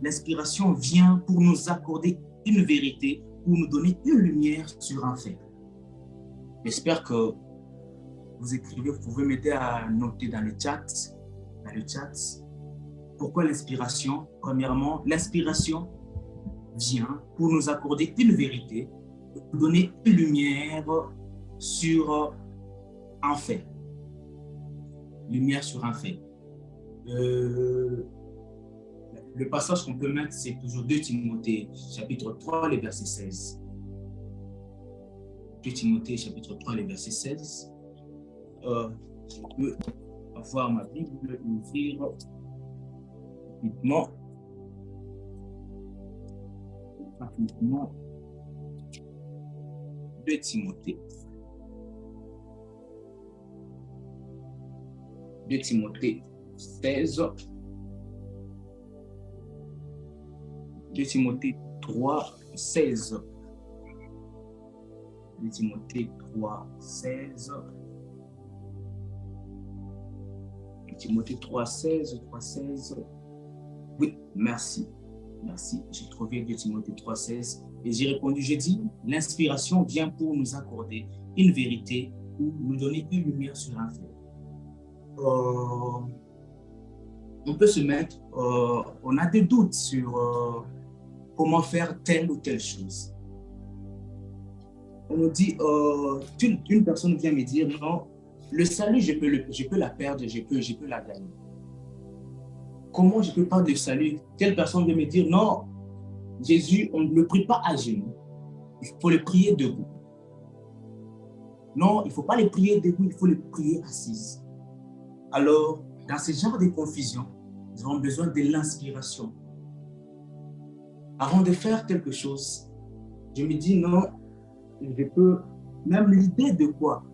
Speaker 5: l'inspiration vient pour nous accorder une vérité, pour nous donner une lumière sur un fait. J'espère que vous écrivez, vous pouvez m'aider à noter dans le chat. Pourquoi l'inspiration? Premièrement, l'inspiration vient pour nous accorder une vérité, pour nous donner une lumière sur un fait. Lumière sur un fait. Le passage qu'on peut mettre, c'est toujours 2 Timothée, chapitre 3, le verset 16. 2 Timothée, chapitre 3, le verset 16. Je peux avoir ma Bible, ouvrir rapidement. 2 Timothée. 2 Timothée 16. 2 Timothée 3, 16. 2 Timothée 3, 16. 2 Timothée 3, 16, 3, 16. Oui, merci. Merci. J'ai trouvé 2 Timothée 3, 16. Et j'ai répondu, j'ai dit, l'inspiration vient pour nous accorder une vérité ou nous donner une lumière sur un fait. On peut se mettre, on a des doutes sur comment faire telle ou telle chose. On nous dit, une personne vient me dire, non, le salut, je peux la perdre, je peux la gagner. Comment je peux perdre le salut? Telle personne vient me dire, non, Jésus, on ne le prie pas à genoux, il faut le prier debout. Non, il ne faut pas le prier debout, il faut le prier assise. Alors, dans ce genre de confusion, nous avons besoin de l'inspiration. Avant de faire quelque chose, je me dis non, je peux, même l'idée de quoi?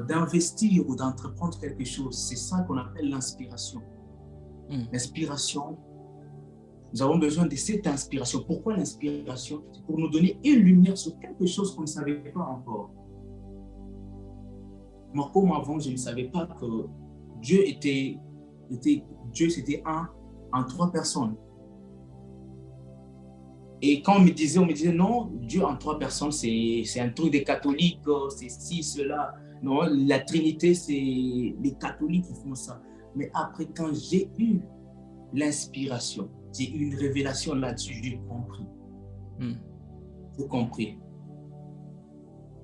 Speaker 5: D'investir ou d'entreprendre quelque chose, c'est ça qu'on appelle l'inspiration. L'inspiration, nous avons besoin de cette inspiration. Pourquoi l'inspiration? C'est pour nous donner une lumière sur quelque chose qu'on ne savait pas encore. Moi, comme avant, je ne savais pas que Dieu c'était un en 3 personnes. Et quand on me disait non, Dieu en 3 personnes, c'est un truc des catholiques, c'est ci, cela. Non, la Trinité, c'est les catholiques qui font ça. Mais après, quand j'ai eu l'inspiration, j'ai eu une révélation là-dessus, j'ai compris. J'ai compris.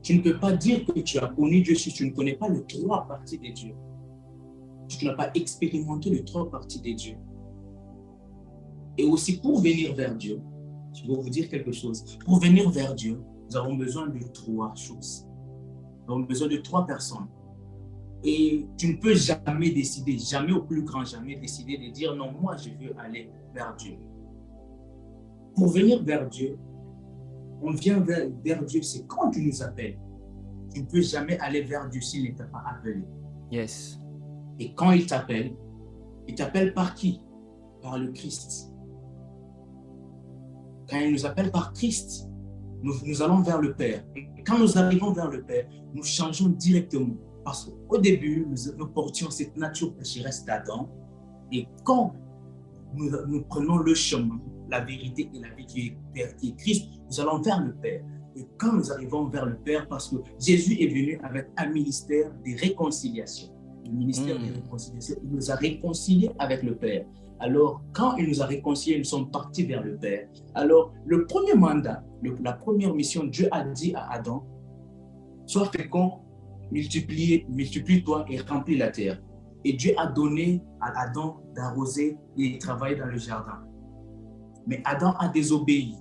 Speaker 5: Tu ne peux pas dire que tu as connu Dieu si tu ne connais pas les 3 parties de Dieu. Si tu n'as pas expérimenté les 3 parties de Dieu. Et aussi, pour venir vers Dieu, je vais vous dire quelque chose. Pour venir vers Dieu, nous avons besoin de 3 choses. Nous avons besoin de 3 personnes. Et tu ne peux jamais décider, jamais au plus grand, jamais décider de dire non, moi je veux aller vers Dieu. Pour venir vers Dieu, on vient vers Dieu, c'est quand tu nous appelles. Tu ne peux jamais aller vers Dieu s'il ne t'a pas appelé.
Speaker 1: Yes.
Speaker 5: Et quand il t'appelle par qui? Par le Christ. Quand il nous appelle par Christ, nous allons vers le Père. Et quand nous arrivons vers le Père, nous changeons directement. Parce qu'au début, nous portions cette nature pécheresse d'Adam. Et quand nous prenons le chemin, la vérité et la vie qui est Christ, nous allons vers le Père. Et quand nous arrivons vers le Père, parce que Jésus est venu avec un ministère de réconciliation. Le ministère de réconciliation, il nous a réconciliés avec le Père. Alors, quand il nous a réconciliés, nous sommes partis vers le Père. Alors, le premier mandat, la première mission, Dieu a dit à Adam, sois fécond, multiplie-toi et remplis la terre. Et Dieu a donné à Adam d'arroser et de travailler dans le jardin. Mais Adam a désobéi.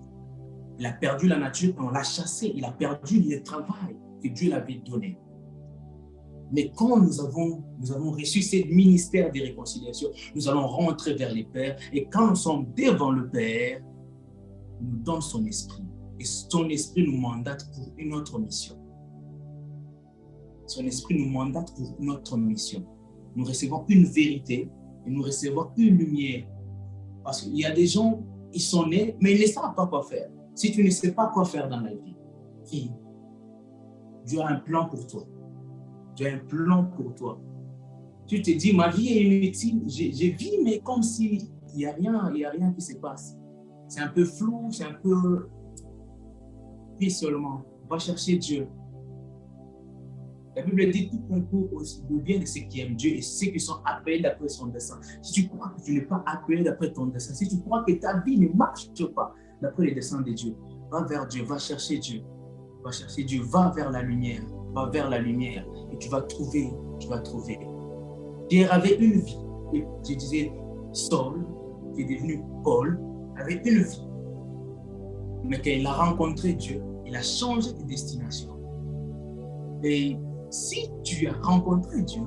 Speaker 5: Il a perdu la nature, on l'a chassé. Il a perdu le travail que Dieu l'avait donné. Mais quand nous avons reçu ce ministère de réconciliation, nous allons rentrer vers les Pères. Et quand nous sommes devant le Père, il nous donne son esprit. Et son esprit nous mandate pour une autre mission. Son esprit nous mandate pour une autre mission. Nous recevons une vérité et nous recevons une lumière. Parce qu'il y a des gens, ils sont nés, mais ils ne savent pas quoi faire. Si tu ne sais pas quoi faire dans la vie, Dieu a un plan pour toi. Dieu a un plan pour toi. Tu te dis, ma vie est inutile, j'ai vis, mais comme s'il n'y a rien qui se passe. C'est un peu flou, c'est un peu... Puis seulement, va chercher Dieu. La Bible dit tout concourt au bien de ceux qui aiment Dieu et ceux qui sont appelés d'après son dessein. Si tu crois que tu n'es pas appelé d'après ton dessein, si tu crois que ta vie ne marche pas d'après les desseins de Dieu, va vers Dieu, va chercher Dieu. Va chercher Dieu, va vers la lumière, va vers la lumière et tu vas trouver. Pierre avait une vie. Et je disais, Saul, qui est devenu Paul, avait une vie. Mais quand il a rencontré Dieu, il a changé de destination. Et si tu as rencontré Dieu,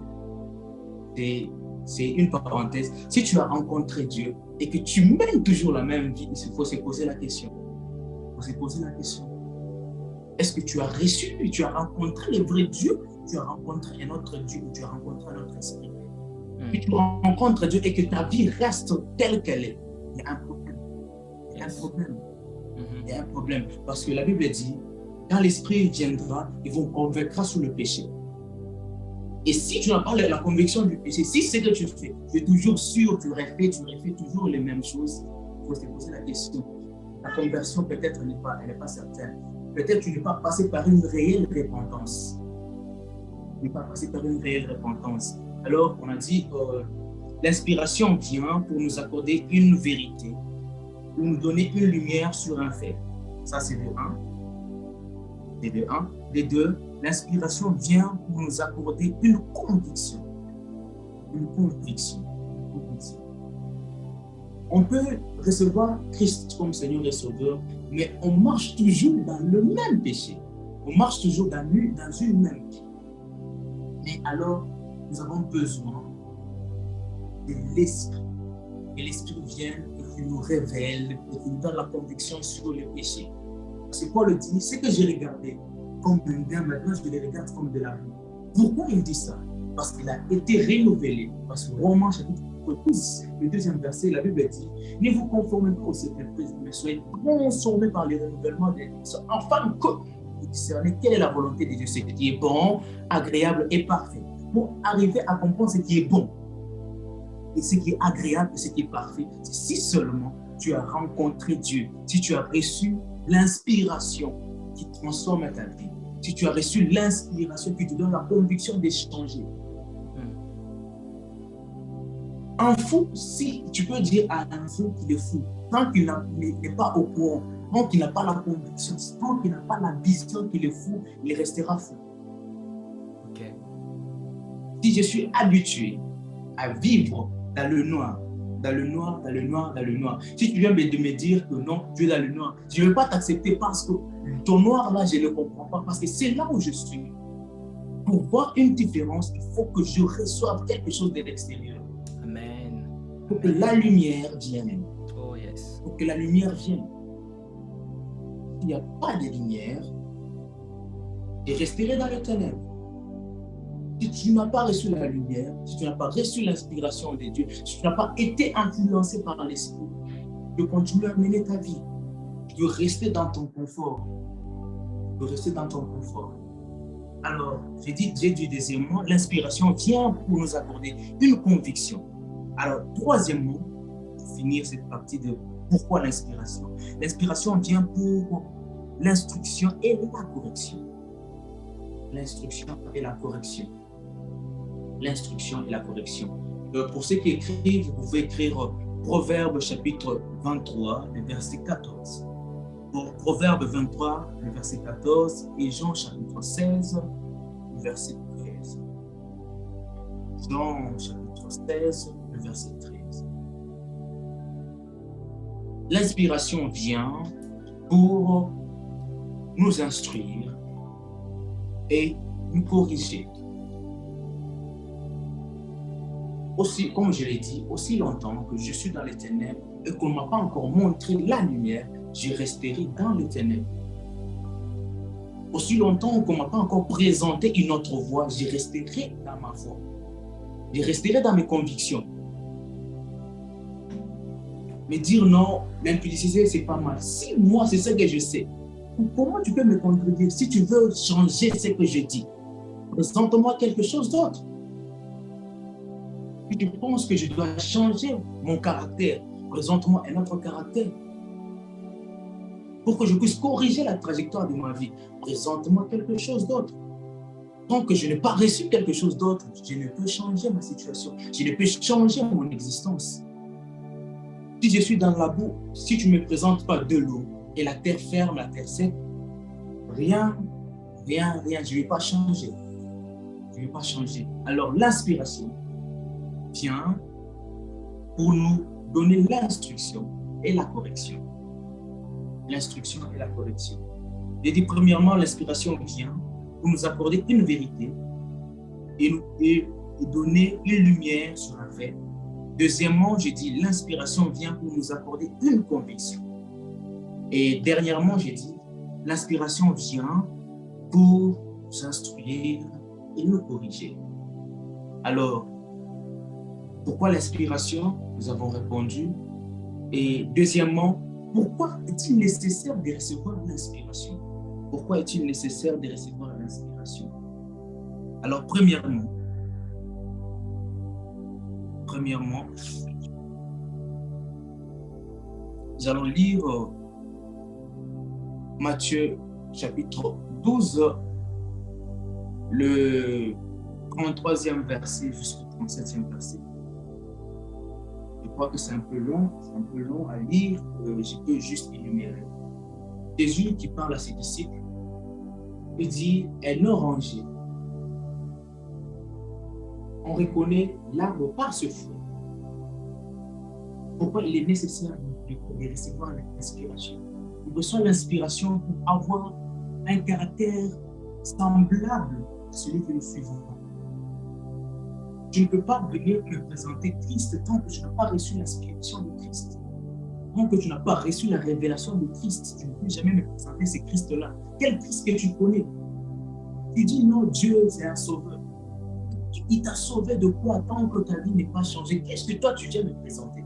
Speaker 5: c'est une parenthèse, si tu as rencontré Dieu et que tu mènes toujours la même vie, il faut se poser la question. Est-ce que tu as reçu, tu as rencontré le vrai Dieu, tu as rencontré un autre Dieu, tu as rencontré un autre esprit? Si tu rencontres Dieu et que ta vie reste telle qu'elle est, il y a un problème. Il y a un problème. Il y a un problème. Parce que la Bible dit, quand l'Esprit viendra, il vous convaincra sur le péché. Et si tu n'as pas la conviction du péché, si c'est ce que tu fais, tu es toujours sûr, tu refais toujours les mêmes choses, il faut se poser la question. La conversion peut-être elle n'est pas certaine. Peut-être tu n'es pas passé par une réelle repentance. Tu n'es pas passé par une réelle repentance. Alors, on a dit, l'inspiration vient pour nous accorder une vérité, pour nous donner une lumière sur un fait. Ça, c'est de 1. C'est de 1. De 2, l'inspiration vient pour nous accorder une conviction. Une conviction. Une conviction. On peut recevoir Christ comme Seigneur et Sauveur, mais on marche toujours dans le même péché. On marche toujours dans une même vie. Mais alors, nous avons besoin de l'Esprit. Et l'Esprit vient et qui nous révèle et qui nous donne la conviction sur le péché. Parce que Paul dit, ce que j'ai regardé comme un bien, maintenant je le regarde comme de la vie. Pourquoi il dit ça? Parce qu'il a été renouvelé. Parce que Romains chapitre 12, le 2e verset, la Bible dit, ne vous conformez pas au siècle présent, mais soyez transformés par le renouvellement des pensées, afin que vous discerniez quelle est la volonté de Dieu, ce qui est bon, agréable et parfait. Pour arriver à comprendre ce qui est bon et ce qui est agréable et ce qui est parfait, c'est si seulement tu as rencontré Dieu, si tu as reçu l'inspiration qui transforme ta vie, si tu as reçu l'inspiration qui te donne la conviction d'échanger. Un fou, si tu peux dire à un fou qu'il est fou, tant qu'il n'est pas au courant, tant qu'il n'a pas la conviction, tant qu'il n'a pas la vision qu'il est fou, il restera fou.
Speaker 1: Ok.
Speaker 5: Si je suis habitué à vivre dans le noir, si tu viens de me dire que non, tu es dans le noir, je ne vais pas t'accepter parce que ton noir là, je ne le comprends pas, parce que c'est là où je suis. Pour voir une différence, il faut que je reçoive quelque chose de l'extérieur.
Speaker 1: Amen.
Speaker 5: Il faut que la lumière vienne.
Speaker 1: Oh yes.
Speaker 5: Il faut que la lumière vienne. S'il n'y a pas de lumière, je resterai dans les ténèbres. Si tu n'as pas reçu la lumière, si tu n'as pas reçu l'inspiration de Dieu, si tu n'as pas été influencé par l'Esprit, tu dois continuer à mener ta vie. Tu dois rester dans ton confort. Tu dois rester dans ton confort. Alors, j'ai dit deuxièmement, l'inspiration vient pour nous accorder une conviction. Alors, troisièmement, pour finir cette partie de pourquoi l'inspiration. L'inspiration vient pour l'instruction et la correction. L'instruction et la correction. L'instruction et la correction. Pour ceux qui écrivent, vous pouvez écrire Proverbe chapitre 23, le verset 14. Pour Proverbe 23, le verset 14 et Jean chapitre 16, le verset 13. Jean chapitre 16, le verset 13. L'inspiration vient pour nous instruire et nous corriger. Aussi, comme je l'ai dit, aussi longtemps que je suis dans les ténèbres et qu'on ne m'a pas encore montré la lumière, je resterai dans les ténèbres. Aussi longtemps qu'on ne m'a pas encore présenté une autre voie, je resterai dans ma foi. Je resterai dans mes convictions. Mais dire non, l'impudicité, c'est pas mal. Si moi, c'est ce que je sais, comment tu peux me contredire? Si tu veux changer ce que je dis, présente-moi quelque chose d'autre. Si tu penses que je dois changer mon caractère, présente-moi un autre caractère. Pour que je puisse corriger la trajectoire de ma vie, présente-moi quelque chose d'autre. Tant que je n'ai pas reçu quelque chose d'autre, je ne peux changer ma situation. Je ne peux changer mon existence. Si je suis dans la boue, si tu ne me présentes pas de l'eau et la terre ferme, la terre sec, rien, je ne vais pas changer. Je ne vais pas changer. Alors l'inspiration vient pour nous donner l'instruction et la correction. L'instruction et la correction. J'ai dit premièrement, l'inspiration vient pour nous accorder une vérité et donner une lumière sur un fait. Deuxièmement, j'ai dit l'inspiration vient pour nous accorder une conviction. Et dernièrement, j'ai dit l'inspiration vient pour nous instruire et nous corriger. Alors, Pourquoi l'inspiration? Nous avons répondu. Et deuxièmement, pourquoi est-il nécessaire de recevoir l'inspiration? Pourquoi est-il nécessaire de recevoir l'inspiration? Alors, premièrement, nous allons lire Matthieu chapitre 12, le 33e verset jusqu'au 37e verset. Je crois que c'est un peu long à lire, je peux juste énumérer. Jésus qui parle à ses disciples, il dit, un oranger. On reconnaît l'arbre par ce fruit. Pourquoi il est nécessaire de recevoir l'inspiration? On reçoit l'inspiration pour avoir un caractère semblable à celui que nous suivons. Tu ne peux pas venir te présenter Christ tant que tu n'as pas reçu l'inspiration de Christ. Tant que tu n'as pas reçu la révélation de Christ, tu ne peux jamais me présenter ce Christ-là. Quel Christ que tu connais? Tu dis non, Dieu, c'est un sauveur. Il t'a sauvé de quoi tant que ta vie n'est pas changée? Qu'est-ce que toi, tu viens me présenter?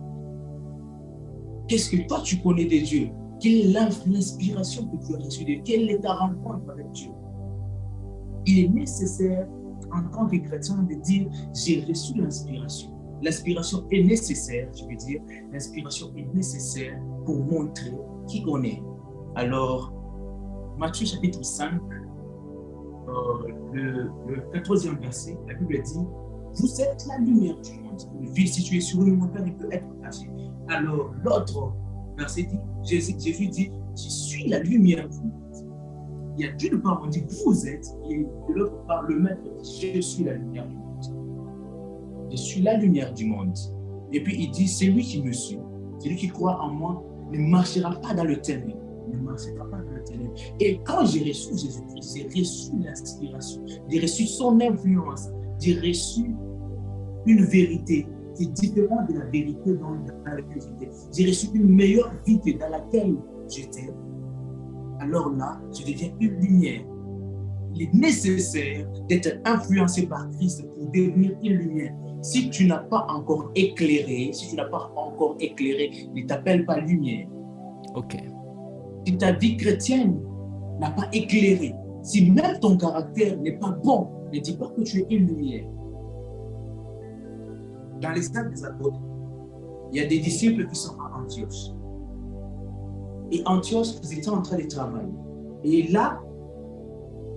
Speaker 5: Qu'est-ce que toi, tu connais de Dieu? Quelle est l'inspiration que tu as reçue de Dieu? Quelle est ta rencontre avec Dieu? Il est nécessaire, en tant que chrétien, de dire « j'ai reçu l'inspiration ». L'inspiration est nécessaire, je veux dire, l'inspiration est nécessaire pour montrer qui on est. Alors, Matthieu chapitre 5, le 14e verset, la Bible dit « Vous êtes la lumière du monde. Une ville située sur une montagne peut être cachée. » Alors, l'autre verset dit, Jésus dit « Je suis la lumière du monde. » Il y a d'une part, on dit « Vous êtes » et de l'autre part, le maître dit « Je suis la lumière du monde. » Je suis la lumière du monde. Et puis, il dit « Celui qui me suit, celui qui croit en moi, ne marchera pas dans le ténèbre. » Ne marchera pas dans le ténèbre. Et quand j'ai reçu Jésus-Christ, j'ai reçu l'inspiration, j'ai reçu son influence, j'ai reçu une vérité qui est différente de la vérité dans laquelle j'étais. J'ai reçu une meilleure vie que dans laquelle j'étais. Alors là, je deviens une lumière. Il est nécessaire d'être influencé par Christ pour devenir une lumière. Si tu n'as pas encore éclairé, ne t'appelle pas lumière.
Speaker 1: Ok.
Speaker 5: Si ta vie chrétienne n'a pas éclairé, si même ton caractère n'est pas bon, ne dis pas que tu es une lumière. Dans les Actes des Apôtres, il y a des disciples qui sont à Antioche. Et Antioche, ils étaient en train de travailler. Et là,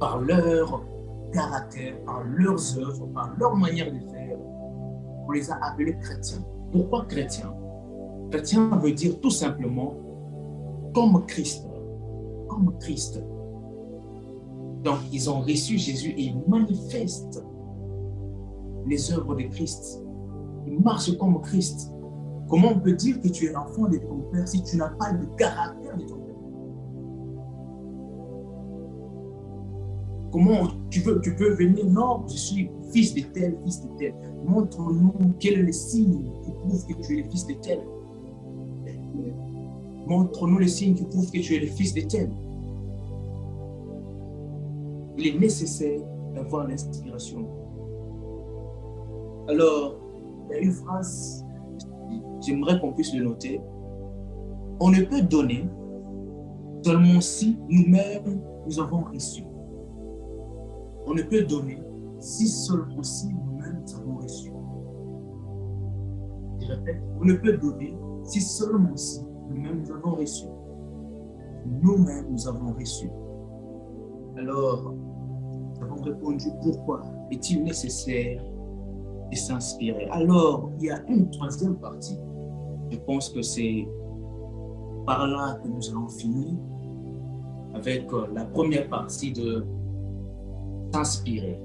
Speaker 5: par leur caractère, par leurs œuvres, par leur manière de faire, on les a appelés chrétiens. Pourquoi chrétiens? Chrétien veut dire tout simplement comme Christ. Comme Christ. Donc, ils ont reçu Jésus et ils manifestent les œuvres de Christ. Ils marchent comme Christ. Comment on peut dire que tu es l'enfant de ton Père si tu n'as pas le caractère de ton Père? Comment tu peux venir, non, je suis fils de tel, fils de tel. Montre-nous quel est le signe qui prouve que tu es le fils de tel. Montre-nous le signe qui prouve que tu es le fils de tel. Il est nécessaire d'avoir l'inspiration. Alors, il y a une phrase, j'aimerais qu'on puisse le noter. On ne peut donner seulement si nous-mêmes nous avons reçu. On ne peut donner si seulement si nous-mêmes nous avons reçu. Je répète, on ne peut donner si seulement si nous-mêmes nous avons reçu. Nous-mêmes nous avons reçu. Alors, nous avons répondu pourquoi est-il nécessaire de s'inspirer. Alors, il y a une troisième partie. Je pense que c'est par là que nous allons finir avec la première partie de s'inspirer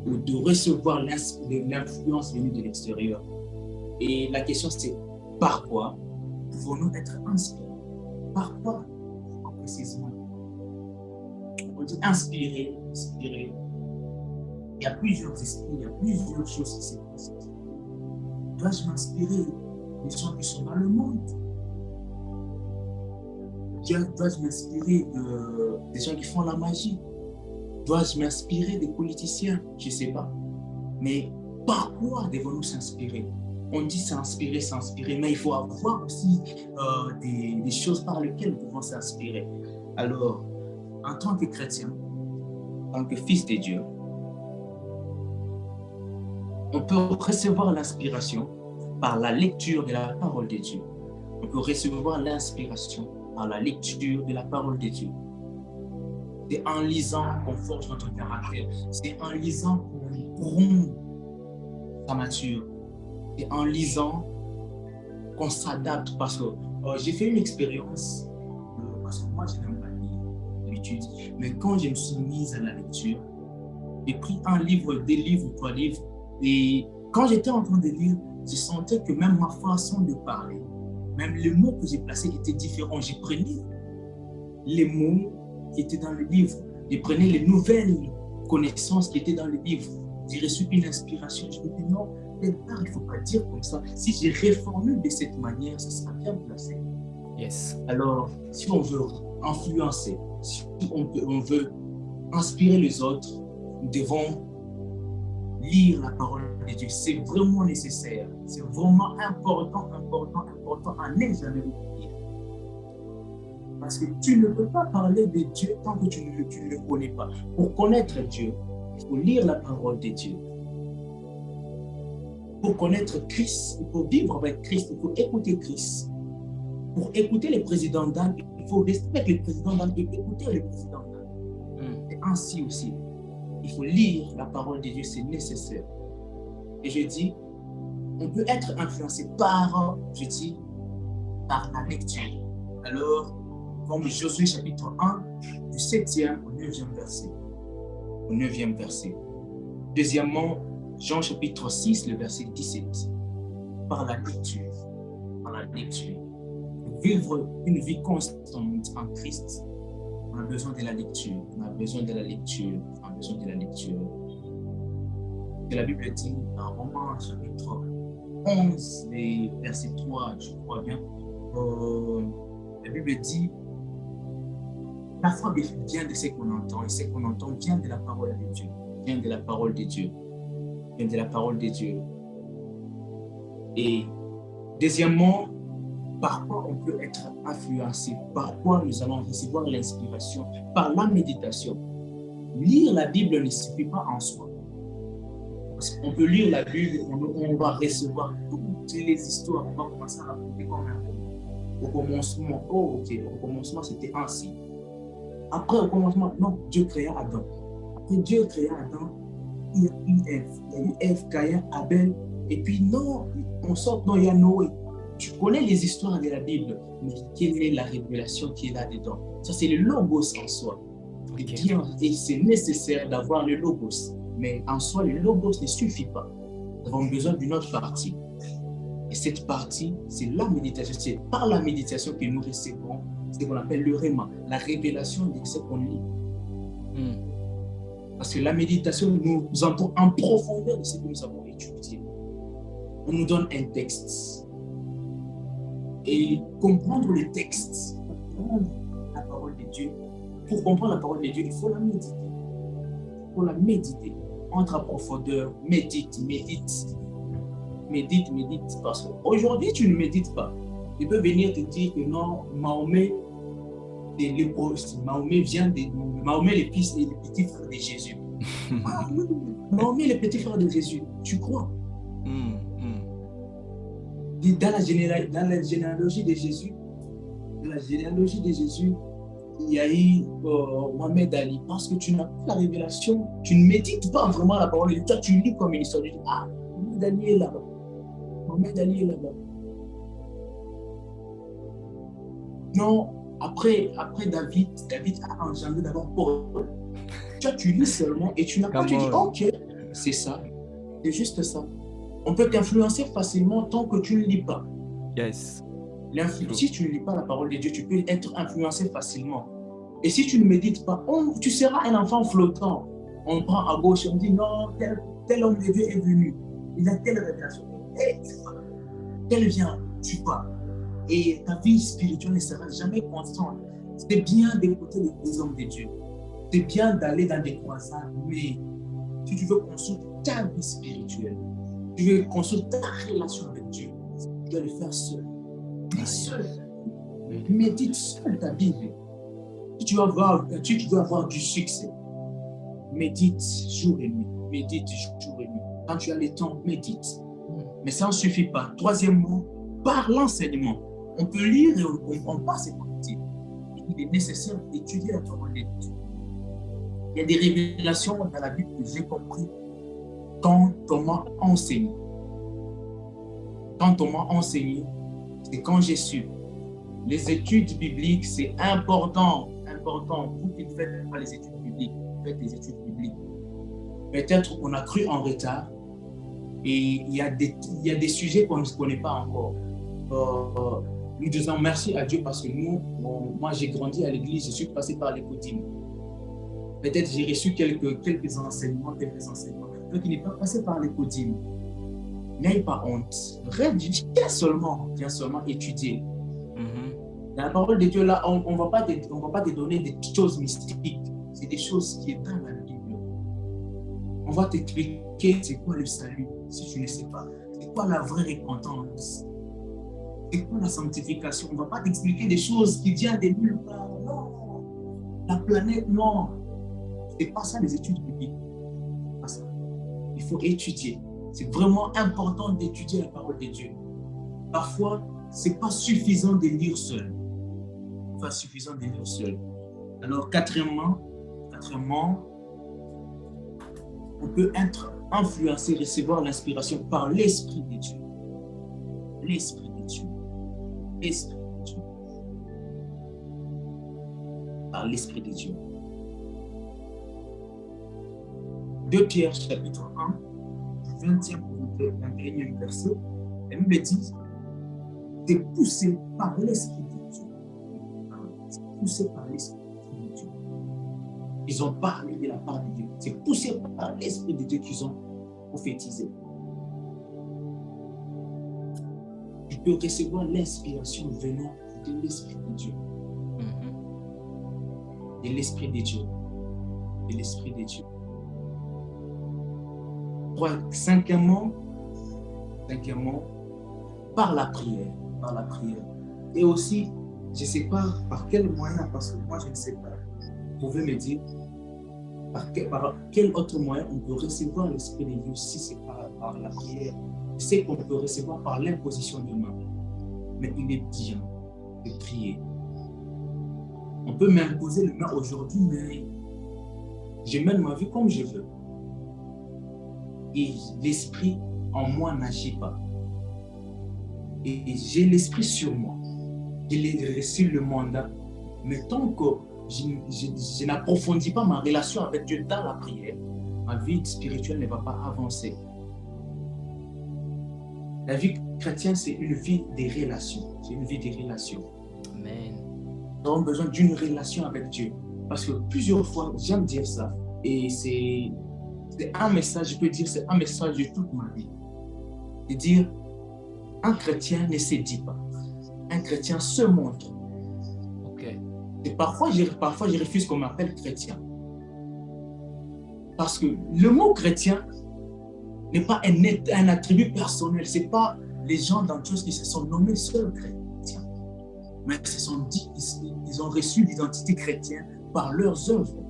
Speaker 5: ou de recevoir l'influence venue de l'extérieur. Et la question c'est par quoi pouvons-nous être inspirés? Par quoi précisément? On dit inspirer. Il y a plusieurs esprits, il y a plusieurs choses qui se passent. Dois-je m'inspirer des gens qui sont dans le monde? Dois-je m'inspirer des gens qui font la magie? Dois-je m'inspirer des politiciens? Je ne sais pas. Mais par quoi devons-nous s'inspirer? on dit s'inspirer, mais il faut avoir aussi des choses par lesquelles nous pouvons s'inspirer. Alors, en tant que chrétien, en tant que fils de Dieu, on peut recevoir l'inspiration par la lecture de la parole de Dieu. On peut recevoir l'inspiration par la lecture de la parole de Dieu. C'est en lisant qu'on forge notre caractère. C'est en lisant qu'on rompt sa nature. C'est en lisant qu'on s'adapte. Parce que j'ai fait une expérience, parce que moi, je n'aime pas lire d'habitude, mais quand je me suis mise à la lecture, j'ai pris un livre, 2 livres, 3 livres, et quand j'étais en train de lire, je sentais que même ma façon de parler, même les mots que j'ai placés étaient différents. Je prenais les mots qui étaient dans le livre, je prenais les nouvelles connaissances qui étaient dans le livre. J'ai reçu une inspiration, je me dis non, il ne faut pas dire comme ça. Si je réformule de cette manière, ça sera bien placé.
Speaker 1: Yes.
Speaker 5: Alors, si on veut influencer, si on veut inspirer les autres, nous devons lire la parole de Dieu. C'est vraiment nécessaire. C'est vraiment important à ne jamais oublier. Parce que tu ne peux pas parler de Dieu tant que tu ne le connais pas. Pour connaître Dieu, il faut lire la parole de Dieu. Pour connaître Christ, il faut vivre avec Christ, il faut écouter Christ. Pour écouter le président d'âme, il faut rester avec le président d'âme et écouter le président d'âme. C'est ainsi aussi. Il faut lire la parole de Dieu, c'est nécessaire. Et je dis, on peut être influencé par la lecture. Alors, comme Josué chapitre 1, du 7e au 9e verset. Au 9e verset. Deuxièmement, Jean chapitre 6, le verset 17. Par la lecture. Par la lecture. Vivre une vie constante en Christ, on a besoin de la lecture. On a besoin de la lecture. On a besoin de la lecture. Et la Bible dit dans Romains chapitre 11, verset 3, je crois bien, la Bible dit la foi vient de ce qu'on entend, et ce qu'on entend vient de la parole de Dieu. Vient de la parole de Dieu. Vient de la parole de Dieu. Et deuxièmement, par quoi on peut être influencé, par quoi nous allons recevoir l'inspiration, par la méditation. Lire la Bible ne suffit pas en soi. Parce qu'on peut lire la Bible, on va recevoir toutes les histoires, on va commencer à raconter comme un peu. Au commencement, au commencement c'était ainsi. Après, au commencement, non, Dieu créa Adam. Après Dieu créa Adam, il y a eu Ève. Il y a eu Ève, Caïn, Abel. Et puis non, on sort, non, il y a Noé. Tu connais les histoires de la Bible, mais quelle est la révélation qui est là-dedans? Ça, c'est le logos en soi. Okay. Bien, et c'est nécessaire d'avoir le logos. Mais en soi, le logos ne suffit pas. Nous avons besoin d'une autre partie. Et cette partie, c'est la méditation. C'est par la méditation que nous recevons ce qu'on appelle le réma, la révélation de ce qu'on lit. Parce que la méditation nous entoure en profondeur de ce que nous avons étudié. On nous donne un texte. Et comprendre le texte, comprendre la parole de Dieu, pour comprendre la parole de Dieu, il faut la méditer. Il faut la méditer. Entre en profondeur, médite. Parce qu'aujourd'hui, tu ne médites pas. Il peut venir te dire que non, Mahomet, Mahomet vient de Mahomet, le petit frère de Jésus. Mahomet, le petit frère de Jésus. Tu crois? Dans la généalogie de Jésus, il y a eu Mohamed Ali, parce que tu n'as pas la révélation, tu ne médites pas vraiment la parole de Dieu. Toi, tu lis comme une histoire, tu dis, ah, Mohamed Ali est là-bas. Mohamed Ali est là-bas. Non, après David a engendré d'abord Paul. Toi, tu lis seulement et tu n'as pas, tu dis, ok, c'est ça, c'est juste ça. On peut t'influencer facilement tant que tu ne lis pas.
Speaker 1: Yes.
Speaker 5: Si tu ne lis pas la parole de Dieu, tu peux être influencé facilement. Et si tu ne médites pas, tu seras un enfant flottant. On prend à gauche et on dit non, tel homme de Dieu est venu. Il a telle révélation. Tel vient, tu pars. Et ta vie spirituelle ne sera jamais constante. C'est bien d'écouter les hommes de Dieu. C'est bien d'aller dans des croisades, mais si tu veux construire ta vie spirituelle, tu veux construire ta relation avec Dieu, tu dois le faire seul. Seul. Médite seul ta Bible. Si tu veux avoir du succès, médite jour et nuit. Médite jour et nuit. Quand tu as le temps, médite. Mais ça ne suffit pas. Troisièmement, par l'enseignement. On peut lire et on passe et partir. Il est nécessaire d'étudier la parole de Dieu. Il y a des révélations dans la Bible que j'ai compris quand on m'a enseigné. Quand on m'a enseigné, c'est quand j'ai su. Les études bibliques, c'est important. Vous qui ne faites pas les études bibliques, faites les études bibliques. Peut-être qu'on a cru en retard et il y a des sujets qu'on ne connaît pas encore. Nous disons merci à Dieu parce que moi j'ai grandi à l'église, je suis passé par les coutumes. Peut-être j'ai reçu quelques enseignements. Donc il n'est pas passé par les coutumes. N'ayez pas honte. Viens seulement étudier. Dans la parole de Dieu, là, on ne va pas te donner des choses mystiques. C'est des choses qui sont dans la Bible. On va t'expliquer c'est quoi le salut, si tu ne sais pas. C'est quoi la vraie repentance. C'est quoi la sanctification. On ne va pas t'expliquer des choses qui viennent de nulle part. Non. La planète, non. Ce n'est pas ça les études bibliques. C'est pas ça. Il faut étudier. C'est vraiment important d'étudier la parole de Dieu. Parfois, ce n'est pas suffisant de lire seul. Pas suffisant de lire seul. Alors, quatrièmement, on peut être influencé, recevoir l'inspiration par l'Esprit de Dieu. L'Esprit de Dieu. L'Esprit de Dieu. Par l'Esprit de Dieu. 2 Pierre chapitre 1, 20e au 21e verset, la Bible dit, t'es poussé par l'Esprit de Dieu. Poussé par l'Esprit de Dieu. Ils ont parlé de la part de Dieu. C'est poussé par l'Esprit de Dieu qu'ils ont prophétisé. Tu peux recevoir l'inspiration venant de l'Esprit de Dieu. De l'Esprit de Dieu. De l'Esprit de Dieu. Cinquièmement, par la prière. Par la prière. Et aussi, je ne sais pas par quel moyen, parce que moi je ne sais pas. Vous pouvez me dire par quel autre moyen on peut recevoir l'Esprit de Dieu si c'est par la prière. Je sais qu'on peut recevoir par l'imposition de main. Mais il est bien de prier. On peut m'imposer les mains aujourd'hui, mais je mène ma vie comme je veux. Et l'Esprit en moi n'agit pas. Et j'ai l'Esprit sur moi. J'ai reçu le mandat, mais tant que je n'approfondis pas ma relation avec Dieu dans la prière, ma vie spirituelle ne va pas avancer. La vie chrétienne, c'est une vie des relations. C'est une vie des relations.
Speaker 1: Amen.
Speaker 5: Nous avons besoin d'une relation avec Dieu. Parce que plusieurs fois, j'aime dire ça, et c'est un message, je peux dire, c'est un message de toute ma vie. De dire, un chrétien ne se dit pas. Un chrétien se montre.
Speaker 1: Ok.
Speaker 5: Et parfois, je refuse qu'on m'appelle chrétien. Parce que le mot chrétien n'est pas un attribut personnel. Ce n'est pas les gens d'Antioche qui se sont nommés seuls chrétiens. Mais ils ont reçu l'identité chrétienne par leurs œuvres.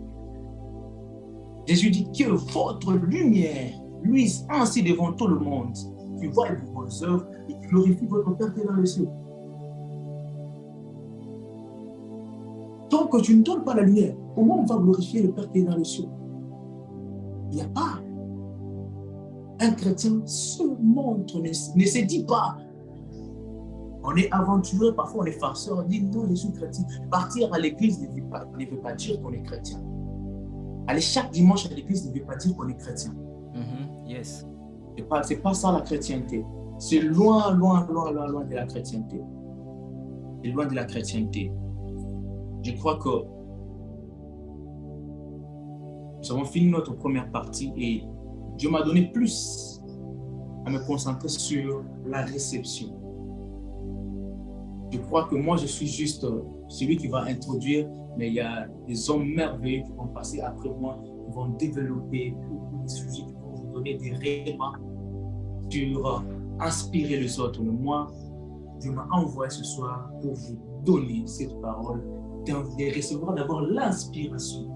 Speaker 5: Jésus dit que votre lumière luise ainsi devant tout le monde, qui voit vos œuvres et qui glorifie votre Père qui est dans le ciel. Tant que tu ne donnes pas la lumière, comment on va glorifier le Père qui est dans le ciel? Il n'y a pas. Un chrétien se montre, ne se dit pas. On est aventureux, parfois on est farceur, on dit non, je suis chrétien. Partir à l'église ne veut pas dire qu'on est chrétien. Aller chaque dimanche à l'église ne veut pas dire qu'on est chrétien.
Speaker 1: Yes.
Speaker 5: C'est pas ça la chrétienté. C'est loin de la chrétienté. C'est loin de la chrétienté. Je crois que nous avons fini notre première partie et Dieu m'a donné plus à me concentrer sur la réception. Je crois que moi, je suis juste celui qui va introduire, mais il y a des hommes merveilleux qui vont passer après moi, qui vont développer beaucoup de sujets, qui vont vous donner des rémas sur inspirer les autres. Mais moi, Dieu m'a envoyé ce soir pour vous donner cette parole, de recevoir d'abord l'inspiration.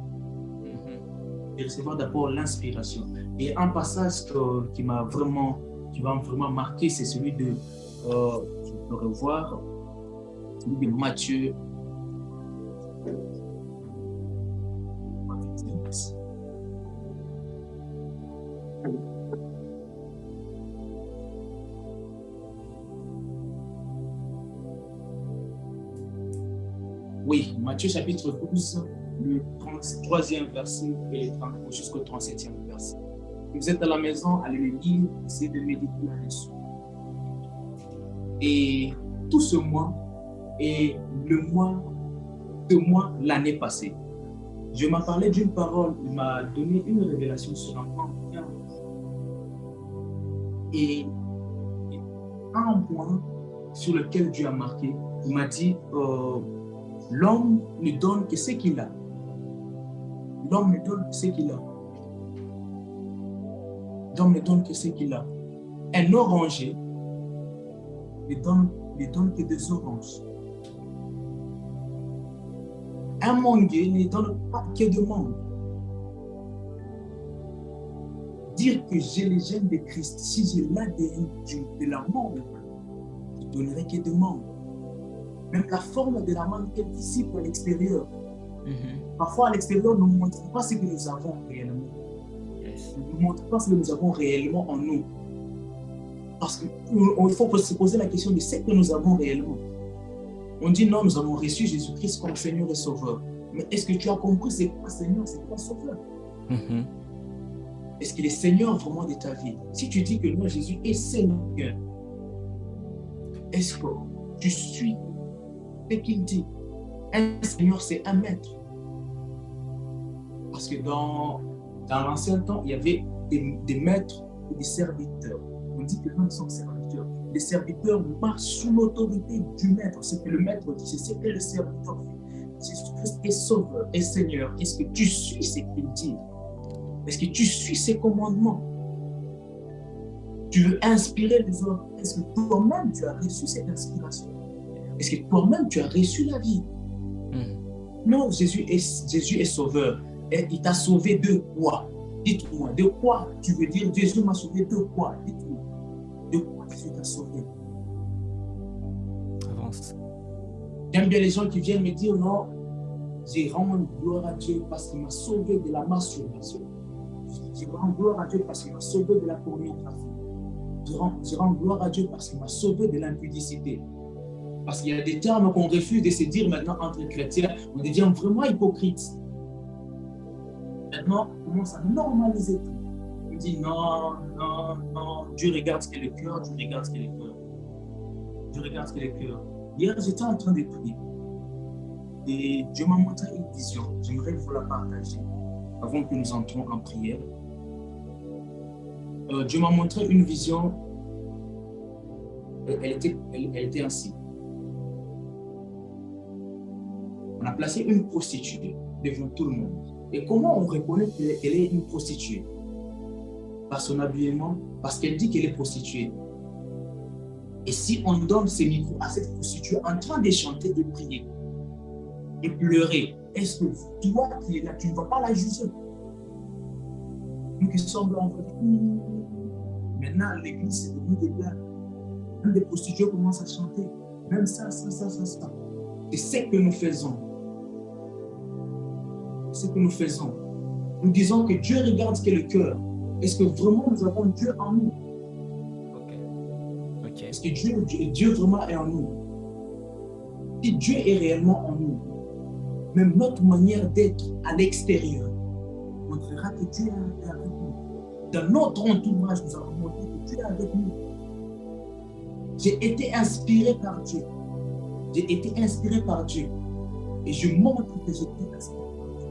Speaker 5: De recevoir d'abord l'inspiration. Et un passage qui va vraiment marquer, c'est celui de, je peux revoir, celui de Matthieu. Oui, Matthieu chapitre 12, le 33e verset et jusqu'au 37e verset. Vous êtes à la maison, allez le lire, essayez de méditer là-dessus. Et tout ce mois est le mois de moi l'année passée. Je m'en parlais d'une parole, il m'a donné une révélation sur un point. Et un point sur lequel Dieu a marqué, il m'a dit, l'homme ne donne que ce qu'il a. L'homme ne donne que ce qu'il a. L'homme ne donne que ce qu'il a. Un oranger ne donne que des oranges. Un manguier ne donne pas que de mangue. Dire que j'ai les gènes de Christ, si j'ai l'ADN de la mangue, je ne donnerai que de mangue. Même la forme de la mangue est visible à l'extérieur. Parfois, à l'extérieur, nous ne montrons pas ce que nous avons réellement. Nous ne montrons pas ce que nous avons réellement en nous. Parce qu'il faut se poser la question de ce que nous avons réellement. On dit non, nous avons reçu Jésus-Christ comme Seigneur et Sauveur. Mais est-ce que tu as compris c'est quoi Seigneur, c'est quoi Sauveur? Est-ce qu'il est Seigneur vraiment de ta vie? Si tu dis que non, Jésus est Seigneur, est-ce que tu suis ce qu'il dit? Un Seigneur, c'est un maître. Parce que dans l'ancien temps, il y avait des maîtres et des serviteurs. On dit que l'homme sont serviteurs. Les serviteurs marchent sous l'autorité du maître. C'est que le maître dit, c'est ce que le serviteur fait. Jésus-Christ est Sauveur et Seigneur. Est-ce que tu suis ce qu'il dit? Est-ce que tu suis ses commandements? Tu veux inspirer les autres? Est-ce que toi-même tu as reçu cette inspiration? Est-ce que toi-même tu as reçu la vie? Non, Jésus est Sauveur. Et il t'a sauvé de quoi? Dites-moi, de quoi tu veux dire Jésus m'a sauvé de quoi? Dites-moi. De quoi Jésus t'a sauvé?
Speaker 1: Avance.
Speaker 5: J'aime bien les gens qui viennent me dire non, j'ai rendu gloire à Dieu parce qu'il m'a sauvé de la masturbation. Je rends gloire à Dieu parce qu'il m'a sauvé de la pornographie. Je rends gloire à Dieu parce qu'il m'a sauvé de l'impudicité. Parce qu'il y a des termes qu'on refuse de se dire maintenant entre chrétiens, on devient vraiment hypocrite. Maintenant, on commence à normaliser tout. On dit non, non, non, Dieu regarde ce qu'est le cœur, Dieu regarde ce qu'est le cœur. Dieu regarde ce qu'est le cœur. Hier, j'étais en train de prier. Et Dieu m'a montré une vision. J'aimerais vous la partager avant que nous entrons en prière. Dieu m'a montré une vision. Elle était ainsi. On a placé une prostituée devant tout le monde. Et comment on reconnaît qu'elle est une prostituée? Par son habillement, parce qu'elle dit qu'elle est prostituée. Et si on donne ce micro à cette prostituée en train de chanter, de prier et pleurer, est-ce que toi qui es là, tu ne vas pas la juger? Nous qui sommes là, on va dire, maintenant l'église c'est devenu des blagues. Même des prostituées commencent à chanter. Même ça. C'est ce que nous faisons. C'est ce que nous faisons. Nous disons que Dieu regarde ce qu'est le cœur. Est-ce que vraiment nous avons Dieu en nous?
Speaker 1: Okay.
Speaker 5: Est-ce que Dieu vraiment est en nous? Si Dieu est réellement en nous, même notre manière d'être à l'extérieur montrera que Dieu est avec nous. Dans notre entourage, nous avons montré que Dieu est avec nous. J'ai été inspiré par Dieu. J'ai été inspiré par Dieu. Et je montre que j'ai été inspiré par Dieu.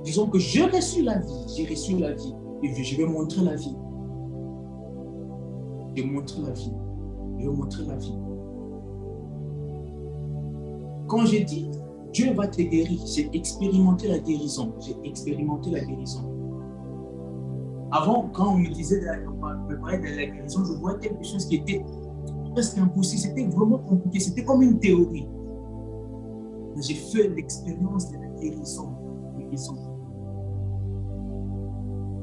Speaker 5: Disons que j'ai reçu la vie. J'ai reçu la vie. Et je vais montrer la vie. Je vais montrer la vie. Je vais montrer la vie. Quand j'ai dit Dieu va te guérir, j'ai expérimenté la guérison. J'ai expérimenté la guérison. Avant, quand on me disait de parler de la guérison, je voyais quelque chose qui était presque impossible. C'était vraiment compliqué. C'était comme une théorie. Mais j'ai fait l'expérience de la guérison.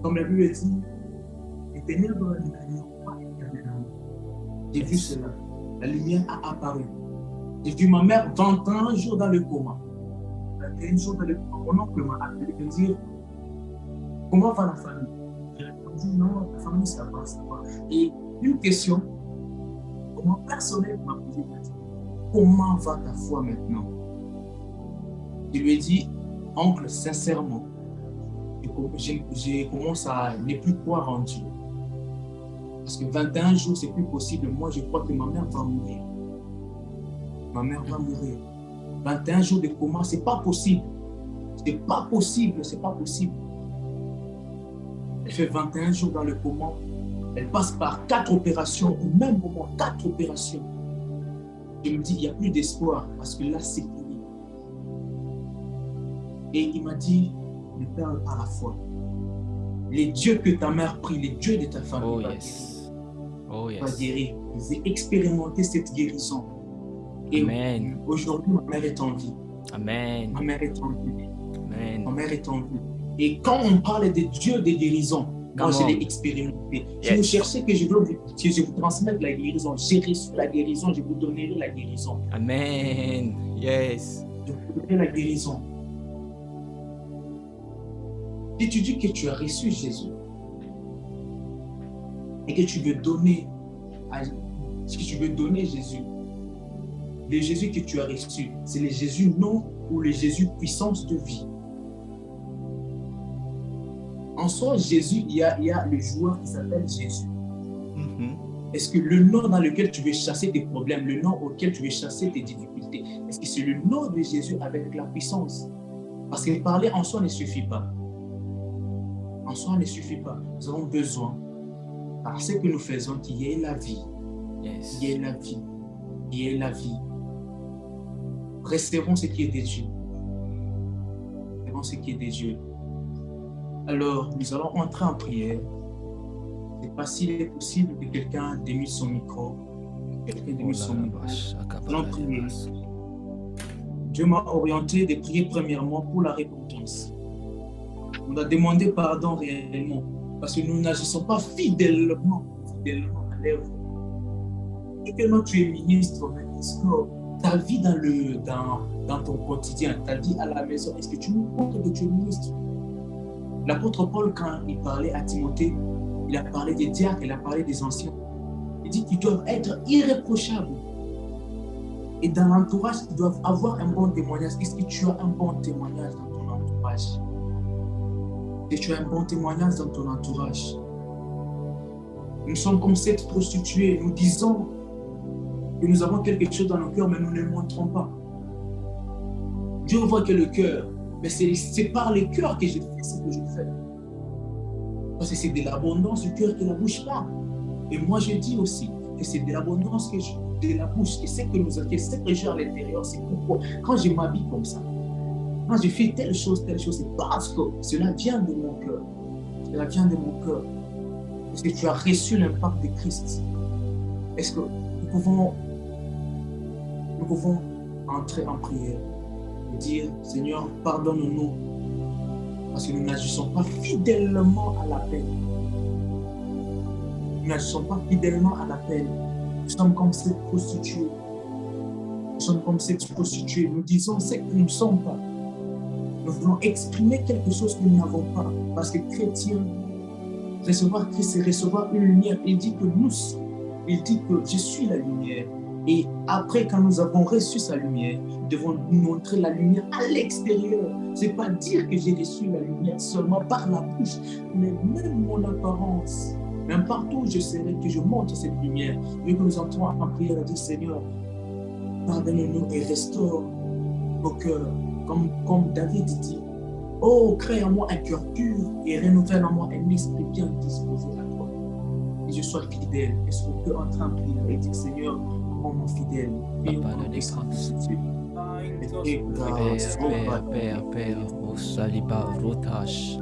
Speaker 5: Comme la Bible dit, les ténèbres ne gagneront pas éternellement. J'ai vu cela. La lumière a apparu. J'ai vu ma mère 21 jours dans le coma. 21 jours dans le coma. Mon oncle m'a appelé pour me dire comment va la famille. J'ai répondu non, la famille ça va, ça va. Et une question, comment personnel m'a posé la question, comment va ta foi maintenant? Je lui ai dit, oncle, sincèrement, j'ai commencé à ne plus croire en Dieu. Parce que 21 jours, c'est plus possible. Moi, je crois que ma mère va mourir. Ma mère va mourir. 21 jours de coma, c'est pas possible. C'est pas possible, c'est pas possible. Elle fait 21 jours dans le coma. Elle passe par 4 opérations, au même moment, 4 opérations. Je me dis, il n'y a plus d'espoir parce que là, c'est fini. Et il m'a dit, ne perds pas la foi. Les dieux que ta mère prie, les dieux de ta famille va guérir. J'ai expérimenté cette guérison. Et aujourd'hui, ma mère est en vie.
Speaker 1: Amen.
Speaker 5: Ma mère est en vie.
Speaker 1: Amen.
Speaker 5: Ma mère est en vie. Et quand on parle des dieux de guérison, moi je l'ai expérimenté. Si vous cherchez que je vous transmette la guérison, j'ai reçu la guérison, je vous donnerai la guérison.
Speaker 1: Amen. Yes.
Speaker 5: Je vous donnerai la guérison. Si tu dis que tu as reçu Jésus et que tu veux donner Jésus, le Jésus que tu as reçu, c'est le Jésus non ou le Jésus puissance de vie. En soi, Jésus, il y a le joueur qui s'appelle Jésus. Est-ce que le nom dans lequel tu veux chasser tes problèmes, le nom auquel tu veux chasser tes difficultés, est-ce que c'est le nom de Jésus avec la puissance? Parce que parler en soi ne suffit pas. En soi ne suffit pas. Nous avons besoin, par ce que nous faisons, qu'il y ait la vie.
Speaker 1: Yes.
Speaker 5: Qu'il y ait la vie. Qu'il y ait la vie. Recevons ce qui est de Dieu. Recevons ce qui est de Dieu. Alors, nous allons entrer en prière. Je ne sais pas s'il est possible que quelqu'un démute son micro. Quelqu'un démute son micro. Nous allons prier. Dieu m'a orienté de prier premièrement pour la repentance. On a demandé pardon réellement parce que nous n'agissons pas fidèlement à l'œuvre. Et que tu es ministre, est-ce que ta vie dans ton quotidien, ta vie à la maison, est-ce que tu nous montres que tu es ministre? L'apôtre Paul, quand il parlait à Timothée, il a parlé des diacres, il a parlé des anciens. Il dit qu'ils doivent être irréprochables. Et dans l'entourage, ils doivent avoir un bon témoignage. Est-ce que tu as un bon témoignage dans ton entourage? Est-ce que tu as un bon témoignage dans ton entourage? Nous sommes comme cette prostituée. Nous disons que nous avons quelque chose dans nos cœurs, mais nous ne le montrons pas. Dieu voit que le cœur, mais c'est par le cœur que je fais ce que je fais. Parce que c'est de l'abondance du cœur que la bouche parle. Et moi, je dis aussi que c'est de l'abondance de la bouche. Et ce que j'ai à l'intérieur, c'est pourquoi, quand je m'habille comme ça, quand je fais telle chose, c'est parce que cela vient de mon cœur. Cela vient de mon cœur. Est-ce que tu as reçu l'impact de Christ? Est-ce que nous pouvons entrer en prière et dire, Seigneur, pardonne-nous parce que nous n'agissons pas fidèlement à l'appel. Nous n'agissons pas fidèlement à l'appel. Nous sommes comme cette prostituée. Nous sommes comme cette prostituée. Nous disons ce que nous ne sommes pas. Nous voulons exprimer quelque chose que nous n'avons pas. Parce que chrétien, recevoir Christ, c'est recevoir une lumière. Il dit que je suis la lumière. Et après, quand nous avons reçu sa lumière, nous devons nous montrer la lumière à l'extérieur. Ce n'est pas dire que j'ai reçu la lumière seulement par la bouche, mais même mon apparence. Même partout où je serai, que je montre cette lumière. Et que nous entrons en prière et dire, Seigneur, pardonne-nous et restaure nos cœurs. Comme David dit, oh, crée en moi un cœur pur et renouvelle en moi un esprit bien disposé à toi. Et je sois fidèle. Est-ce qu'on peut entrer en prière et dire, Seigneur, mon fidèle, et on
Speaker 1: Père, au saliba rotash.